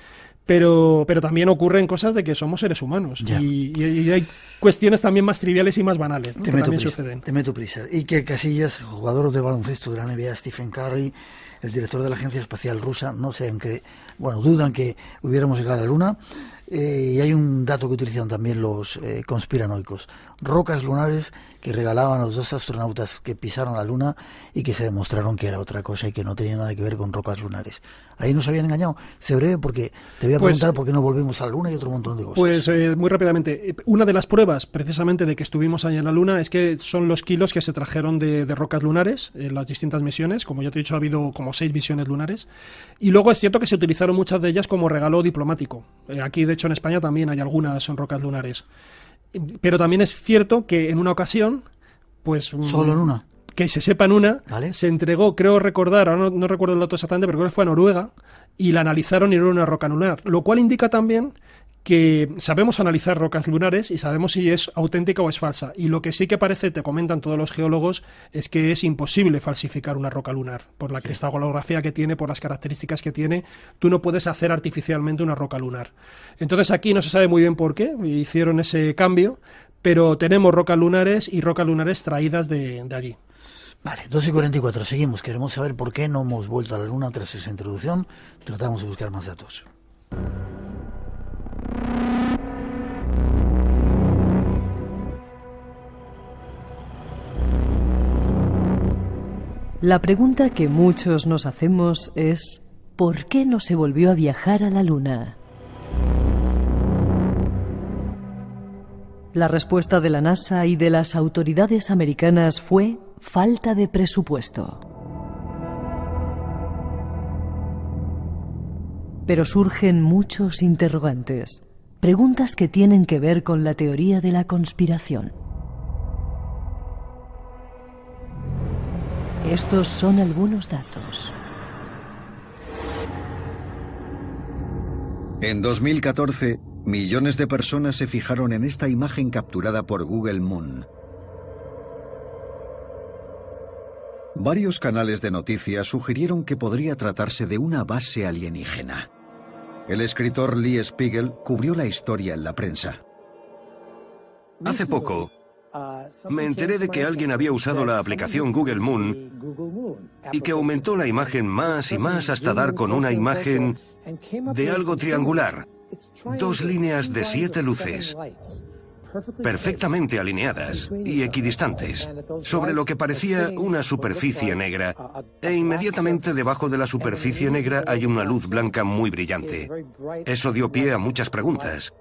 Speaker 10: Pero también ocurren cosas de que somos seres humanos y hay cuestiones también más triviales y más banales, ¿no? que también suceden.
Speaker 1: Te meto prisa. Iker Casillas, jugador de baloncesto de la NBA, Stephen Curry, el director de la Agencia Espacial Rusa, no sé en qué, dudan que hubiéramos llegado a la Luna. Y hay un dato que utilizan también los conspiranoicos: rocas lunares que regalaban a los 2 astronautas que pisaron la Luna y que se demostraron que era otra cosa y que no tenía nada que ver con rocas lunares. Ahí nos habían engañado. Sé breve porque te voy a preguntar por qué no volvimos a la Luna y otro montón de cosas.
Speaker 10: Pues muy rápidamente, una de las pruebas precisamente de que estuvimos ahí en la Luna es que son los kilos que se trajeron de rocas lunares en las distintas misiones. Como ya te he dicho, ha habido como 6 misiones lunares, y luego es cierto que se utilizaron muchas de ellas como regalo diplomático. Aquí de hecho en España también hay algunas son rocas lunares, pero también es cierto que en una ocasión, pues
Speaker 1: solo en una,
Speaker 10: que se sepa en una, ¿vale?, se entregó, creo recordar, ahora no recuerdo el dato exactamente, pero creo que fue a Noruega y la analizaron y era una roca lunar, lo cual indica también que sabemos analizar rocas lunares y sabemos si es auténtica o es falsa. Y lo que sí que parece, te comentan todos los geólogos, es que es imposible falsificar una roca lunar. Por la cristalografía que tiene, por las características que tiene, tú no puedes hacer artificialmente una roca lunar. Entonces aquí no se sabe muy bien por qué hicieron ese cambio, pero tenemos rocas lunares y rocas lunares traídas de allí.
Speaker 1: Vale, 2:44, seguimos. Queremos saber por qué no hemos vuelto a la Luna tras esa introducción. Tratamos de buscar más datos.
Speaker 9: La pregunta que muchos nos hacemos es: ¿por qué no se volvió a viajar a la Luna? La respuesta de la NASA y de las autoridades americanas fue falta de presupuesto. Pero surgen muchos interrogantes, preguntas que tienen que ver con la teoría de la conspiración. Estos son algunos datos.
Speaker 15: En 2014, millones de personas se fijaron en esta imagen capturada por Google Moon. Varios canales de noticias sugirieron que podría tratarse de una base alienígena. El escritor Lee Spiegel cubrió la historia en la prensa.
Speaker 16: Hace poco, me enteré de que alguien había usado la aplicación Google Moon y que aumentó la imagen más y más hasta dar con una imagen de algo triangular, 2 líneas de 7 luces, perfectamente alineadas y equidistantes, sobre lo que parecía una superficie negra, e inmediatamente debajo de la superficie negra hay una luz blanca muy brillante. Eso dio pie a muchas preguntas.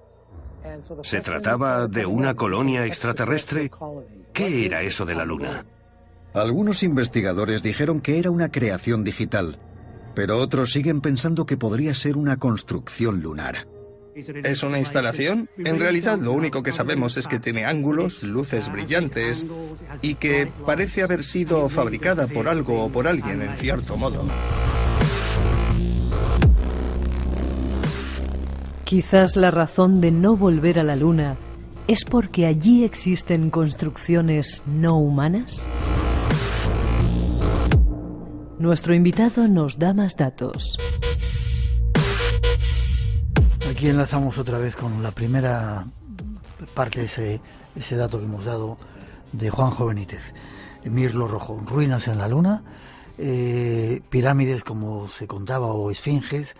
Speaker 16: ¿Se trataba de una colonia extraterrestre? ¿Qué era eso de la Luna?
Speaker 15: Algunos investigadores dijeron que era una creación digital, pero otros siguen pensando que podría ser una construcción lunar.
Speaker 17: ¿Es una instalación? En realidad lo único que sabemos es que tiene ángulos, luces brillantes y que parece haber sido fabricada por algo o por alguien en cierto modo.
Speaker 9: Quizás la razón de no volver a la Luna es porque allí existen construcciones no humanas. Nuestro invitado nos da más datos.
Speaker 1: Aquí enlazamos otra vez con la primera parte de ese dato que hemos dado de Juanjo Benítez. Mirlo Rojo, ruinas en la Luna, pirámides como se contaba o esfinges,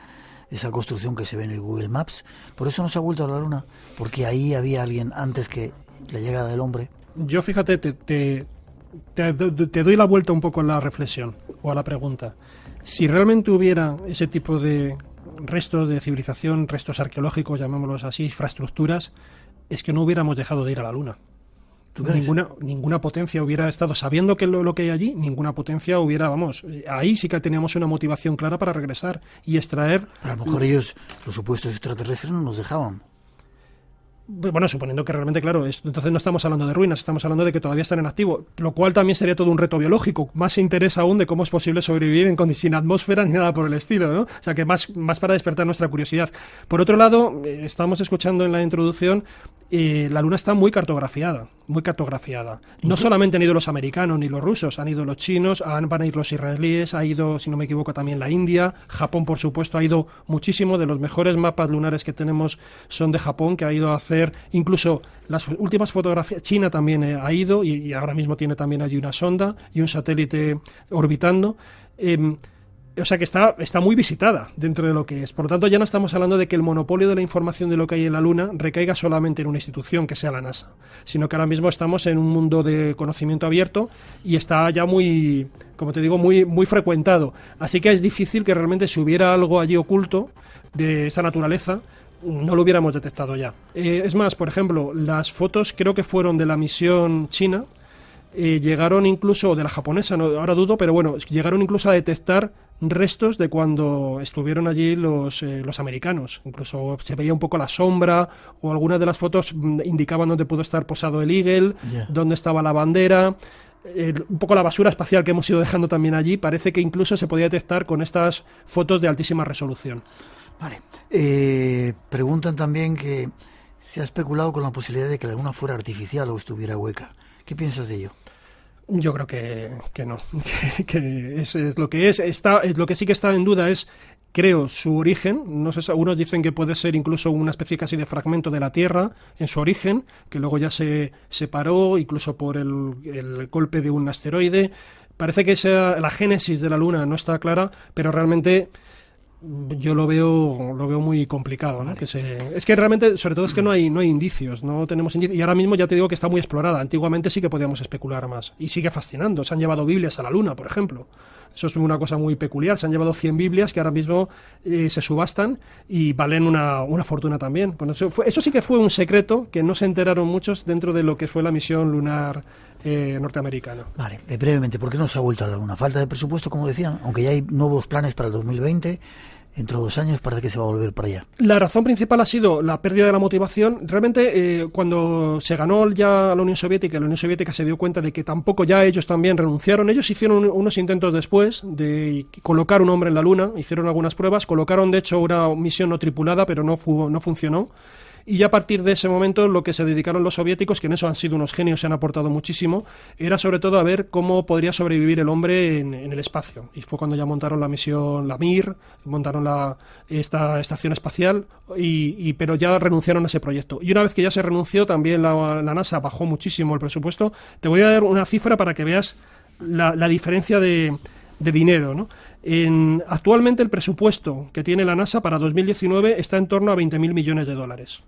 Speaker 1: esa construcción que se ve en el Google Maps. Por eso no se ha vuelto a la Luna, porque ahí había alguien antes que la llegada del hombre.
Speaker 10: Yo fíjate, te doy la vuelta un poco a la reflexión o a la pregunta. Si realmente hubiera ese tipo de restos de civilización, restos arqueológicos, llamémoslos así, infraestructuras, es que no hubiéramos dejado de ir a la Luna. Ninguna potencia hubiera estado, sabiendo que lo que hay allí, ninguna potencia hubiera, ahí sí que teníamos una motivación clara para regresar y extraer.
Speaker 1: Pero a lo mejor ellos, los supuestos extraterrestres, no nos dejaban.
Speaker 10: Bueno, suponiendo que realmente, claro, entonces no estamos hablando de ruinas, estamos hablando de que todavía están en activo, lo cual también sería todo un reto biológico. Más interés aún de cómo es posible sobrevivir sin atmósfera ni nada por el estilo, ¿no? O sea, que más para despertar nuestra curiosidad. Por otro lado, estamos escuchando en la introducción, la Luna está muy cartografiada. No solamente han ido los americanos ni los rusos, han ido los chinos, van a ir los israelíes, ha ido, si no me equivoco, también la India, Japón, por supuesto, ha ido muchísimo. De los mejores mapas lunares que tenemos son de Japón, que ha ido a hacer incluso las últimas fotografías. China también ha ido y ahora mismo tiene también allí una sonda y un satélite orbitando. O sea que está muy visitada dentro de lo que es. Por lo tanto, ya no estamos hablando de que el monopolio de la información de lo que hay en la Luna recaiga solamente en una institución, que sea la NASA, sino que ahora mismo estamos en un mundo de conocimiento abierto y está ya muy, como te digo, muy frecuentado. Así que es difícil que realmente si hubiera algo allí oculto de esa naturaleza, no lo hubiéramos detectado ya. Es más, por ejemplo, las fotos creo que fueron de la misión china, llegaron incluso, de la japonesa, no, ahora dudo, pero bueno, llegaron incluso a detectar restos de cuando estuvieron allí los americanos. Incluso se veía un poco la sombra, o algunas de las fotos indicaban dónde pudo estar posado el Eagle, dónde estaba la bandera. Un poco la basura espacial que hemos ido dejando también allí, parece que incluso se podía detectar con estas fotos de altísima resolución.
Speaker 1: Vale. Preguntan también que se ha especulado con la posibilidad de que la Luna fuera artificial o estuviera hueca. ¿Qué piensas de ello?
Speaker 10: Yo creo que no, que es lo que es. Lo que sí que está en duda es, creo, su origen. No sé, algunos dicen que puede ser incluso una especie casi de fragmento de la Tierra en su origen, que luego ya se separó, incluso por el golpe de un asteroide. Parece que la génesis de la Luna no está clara, pero realmente yo lo veo muy complicado, ¿no? Es que realmente, sobre todo, es que no hay indicios, no tenemos indicios, y ahora mismo ya te digo que está muy explorada. Antiguamente sí que podíamos especular más, y sigue fascinando. Se han llevado Biblias a la Luna, por ejemplo. Eso es una cosa muy peculiar. Se han llevado 100 Biblias que ahora mismo se subastan y valen una fortuna también. Bueno, eso sí que fue un secreto que no se enteraron muchos dentro de lo que fue la misión lunar norteamericana.
Speaker 1: Vale, brevemente, ¿por qué no se ha vuelto a la Luna? ¿Falta de presupuesto, como decían? Aunque ya hay nuevos planes para el 2020... Dentro de 2 años parece que se va a volver para allá.
Speaker 10: La razón principal ha sido la pérdida de la motivación. Realmente, cuando se ganó ya la Unión Soviética se dio cuenta de que tampoco ya ellos también renunciaron. Ellos hicieron unos intentos después de colocar un hombre en la Luna, hicieron algunas pruebas, colocaron de hecho una misión no tripulada, pero no funcionó. Y ya a partir de ese momento lo que se dedicaron los soviéticos, que en eso han sido unos genios, se han aportado muchísimo, era sobre todo a ver cómo podría sobrevivir el hombre en el espacio. Y fue cuando ya montaron la misión, la Mir, montaron esta estación espacial, pero ya renunciaron a ese proyecto. Y una vez que ya se renunció, también la NASA bajó muchísimo el presupuesto. Te voy a dar una cifra para que veas la diferencia de dinero, ¿no? Actualmente el presupuesto que tiene la NASA para 2019 está en torno a 20.000 millones de dólares,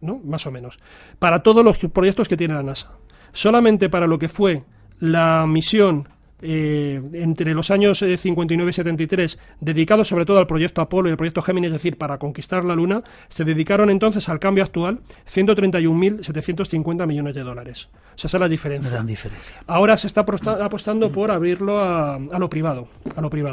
Speaker 10: ¿no? Más o menos, para todos los proyectos que tiene la NASA. Solamente para lo que fue la misión entre los años 59 y 73, dedicado sobre todo al proyecto Apolo y al proyecto Géminis, es decir, para conquistar la Luna, se dedicaron entonces al cambio actual 131.750 millones de dólares. O sea, esa es la diferencia.
Speaker 1: Gran diferencia.
Speaker 10: Ahora se está apostando por abrirlo a lo privado.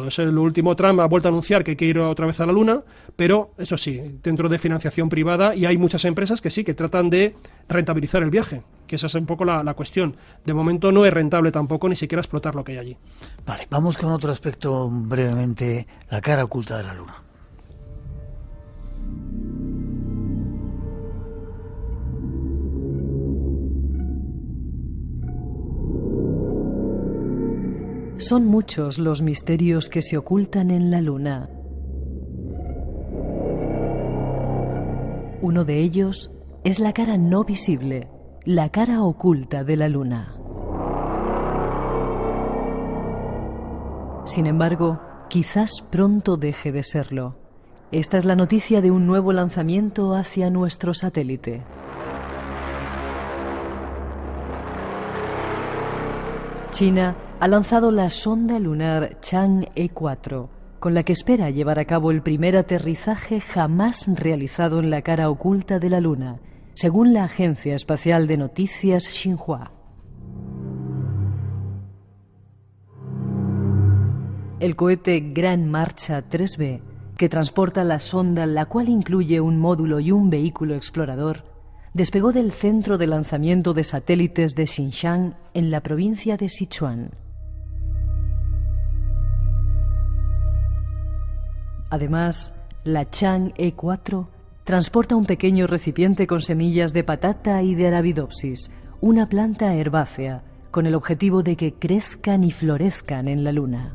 Speaker 10: Es el último. Trump ha vuelto a anunciar que hay que ir otra vez a la Luna, pero eso sí, dentro de financiación privada, y hay muchas empresas que sí, que tratan de rentabilizar el viaje, que esa es un poco la cuestión. De momento no es rentable tampoco ni siquiera explotar lo que hay allí.
Speaker 1: Vale, vamos con otro aspecto brevemente, la cara oculta de la Luna.
Speaker 9: Son muchos los misterios que se ocultan en la Luna. Uno de ellos es la cara no visible, la cara oculta de la Luna. Sin embargo, quizás pronto deje de serlo. Esta es la noticia de un nuevo lanzamiento hacia nuestro satélite. China ha lanzado la sonda lunar Chang'e 4, con la que espera llevar a cabo el primer aterrizaje jamás realizado en la cara oculta de la Luna, según la agencia espacial de noticias Xinhua. El cohete Gran Marcha 3B, que transporta la sonda, la cual incluye un módulo y un vehículo explorador, despegó del centro de lanzamiento de satélites de Xinjiang en la provincia de Sichuan. Además, la Chang'e 4 transporta un pequeño recipiente con semillas de patata y de Arabidopsis, una planta herbácea, con el objetivo de que crezcan y florezcan en la Luna.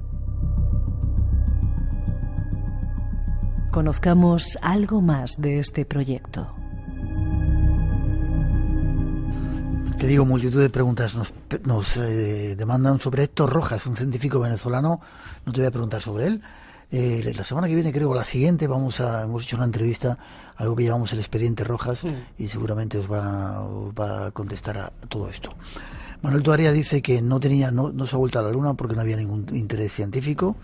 Speaker 9: Conozcamos algo más de este proyecto.
Speaker 1: Te digo, multitud de preguntas nos demandan sobre Héctor Rojas, un científico venezolano. No te voy a preguntar sobre él. La semana que viene, creo, la siguiente, hemos hecho una entrevista, algo que llamamos el expediente Rojas, y seguramente os va a contestar a todo esto. Manuel Tuaria dice que no se ha vuelto a la Luna porque no había ningún interés científico,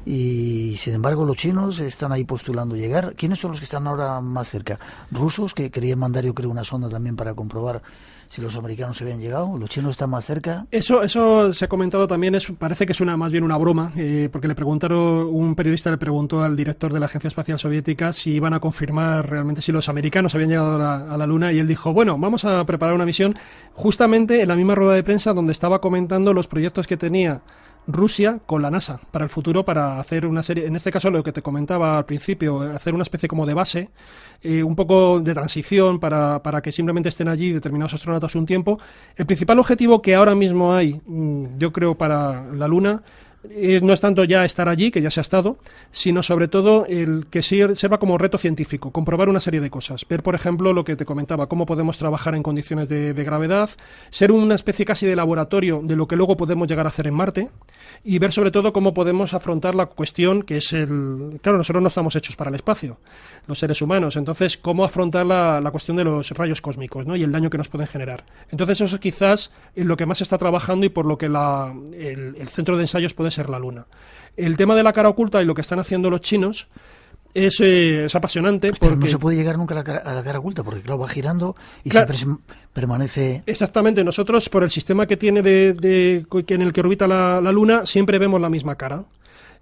Speaker 1: y sin embargo los chinos están ahí postulando llegar. ¿Quiénes son los que están ahora más cerca? ¿Rusos, que querían mandar, yo creo, una sonda también para comprobar si los americanos se habían llegado? ¿Los chinos están más cerca?
Speaker 10: Eso se ha comentado también, parece que es más bien una broma, porque un periodista le preguntó al director de la Agencia Espacial Soviética si iban a confirmar realmente si los americanos habían llegado a la Luna, y él dijo, bueno, vamos a preparar una misión, justamente en la misma rueda de prensa donde estaba comentando los proyectos que tenía Rusia con la NASA para el futuro, para hacer una serie, en este caso lo que te comentaba al principio, hacer una especie como de base, un poco de transición para que simplemente estén allí determinados astronautas un tiempo. El principal objetivo que ahora mismo hay, yo creo, para la Luna, no es tanto ya estar allí, que ya se ha estado, sino sobre todo el que sirva como reto científico, comprobar una serie de cosas. Ver, por ejemplo, lo que te comentaba, cómo podemos trabajar en condiciones de gravedad, ser una especie casi de laboratorio de lo que luego podemos llegar a hacer en Marte, y ver sobre todo cómo podemos afrontar la cuestión que es claro, nosotros no estamos hechos para el espacio, los seres humanos, entonces cómo afrontar la cuestión de los rayos cósmicos, ¿no? Y el daño que nos pueden generar. Entonces eso quizás es lo que más se está trabajando y por lo que el centro de ensayos puede ser la Luna. El tema de la cara oculta y lo que están haciendo los chinos es apasionante.
Speaker 1: Pero no se puede llegar nunca a la cara oculta, porque claro, va girando y siempre permanece...
Speaker 10: Exactamente, nosotros por el sistema que tiene en el que orbita la Luna, siempre vemos la misma cara.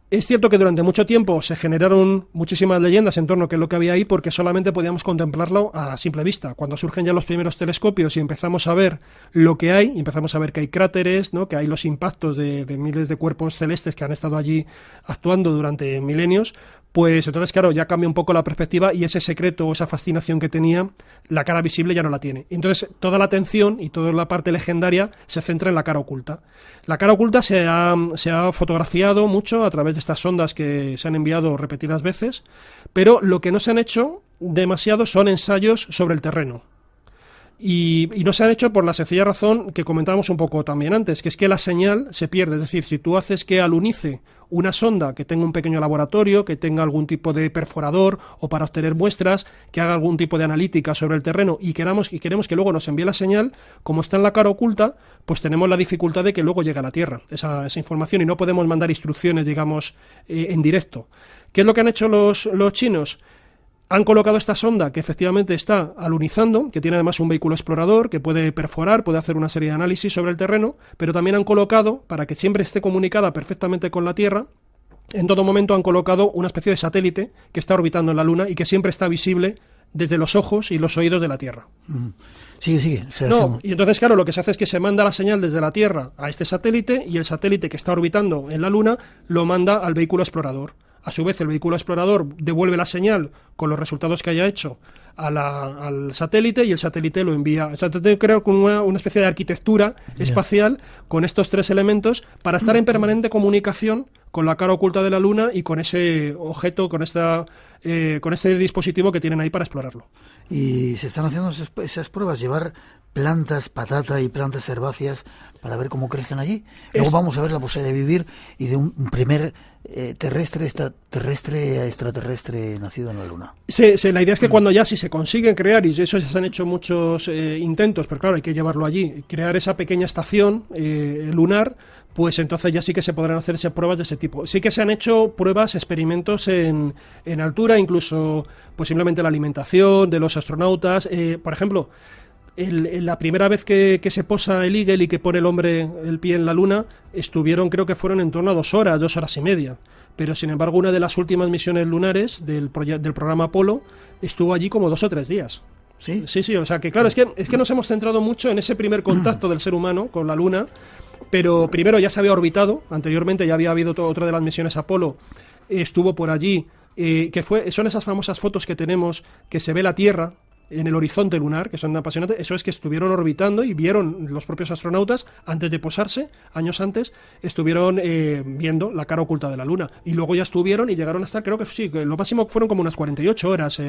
Speaker 10: Es cierto que durante mucho tiempo se generaron muchísimas leyendas en torno a qué es lo que había ahí, porque solamente podíamos contemplarlo a simple vista. Cuando surgen ya los primeros telescopios y empezamos a ver lo que hay, y empezamos a ver que hay cráteres, ¿no? Que hay los impactos de miles de cuerpos celestes que han estado allí actuando durante milenios, pues entonces, claro, ya cambia un poco la perspectiva y ese secreto o esa fascinación que tenía, la cara visible ya no la tiene. Entonces, toda la atención y toda la parte legendaria se centra en la cara oculta. La cara oculta se ha fotografiado mucho a través de estas sondas que se han enviado repetidas veces, pero lo que no se han hecho demasiado son ensayos sobre el terreno. Y no se han hecho por la sencilla razón que comentábamos un poco también antes, que es que la señal se pierde. Es decir, si tú haces que alunice una sonda que tenga un pequeño laboratorio, que tenga algún tipo de perforador o para obtener muestras, que haga algún tipo de analítica sobre el terreno y queremos que luego nos envíe la señal, como está en la cara oculta, pues tenemos la dificultad de que luego llegue a la Tierra esa información y no podemos mandar instrucciones, digamos, en directo. ¿Qué es lo que han hecho los chinos? Han colocado esta sonda que efectivamente está alunizando, que tiene además un vehículo explorador que puede perforar, puede hacer una serie de análisis sobre el terreno, pero también han colocado, para que siempre esté comunicada perfectamente con la Tierra, en todo momento han colocado una especie de satélite que está orbitando en la Luna y que siempre está visible desde los ojos y los oídos de la Tierra.
Speaker 1: Sigue.
Speaker 10: Y entonces, claro, lo que se hace es que se manda la señal desde la Tierra a este satélite y el satélite que está orbitando en la Luna lo manda al vehículo explorador. A su vez, el vehículo explorador devuelve la señal con los resultados que haya hecho al satélite y el satélite lo envía. O sea, tengo que crear una especie de arquitectura espacial con estos tres elementos para estar en permanente comunicación con la cara oculta de la Luna y con ese objeto, con este dispositivo que tienen ahí para explorarlo.
Speaker 1: Y se están haciendo esas pruebas, llevar plantas, patata y plantas herbáceas para ver cómo crecen allí. Luego vamos a ver la posibilidad de vivir y de un primer extraterrestre nacido en la Luna.
Speaker 10: Sí, la idea es que cuando ya si se consiguen crear, y eso ya se han hecho muchos intentos, pero claro, hay que llevarlo allí, crear esa pequeña estación lunar, pues entonces ya sí que se podrán hacerse pruebas de ese tipo. Sí que se han hecho pruebas, experimentos en altura, incluso pues simplemente la alimentación de los astronautas. Por ejemplo, la primera vez que se posa el Eagle y que pone el hombre el pie en la Luna, estuvieron, creo que fueron en torno a 2 horas y media. Pero sin embargo, una de las últimas misiones lunares del programa Apolo estuvo allí como 2 o 3 días.
Speaker 1: ¿Sí?
Speaker 10: Sí, o sea que claro, es que nos hemos centrado mucho en ese primer contacto del ser humano con la Luna, pero primero ya se había orbitado, anteriormente ya había habido otra de las misiones Apolo, estuvo por allí, son esas famosas fotos que tenemos que se ve la Tierra en el horizonte lunar, que son apasionantes. Eso es que estuvieron orbitando y vieron los propios astronautas, antes de posarse, años antes, estuvieron viendo la cara oculta de la Luna. Y luego ya estuvieron y llegaron a estar, creo que sí, que lo máximo fueron como unas 48 horas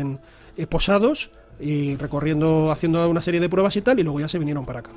Speaker 10: posados y recorriendo, haciendo una serie de pruebas y tal, y luego ya se vinieron para acá.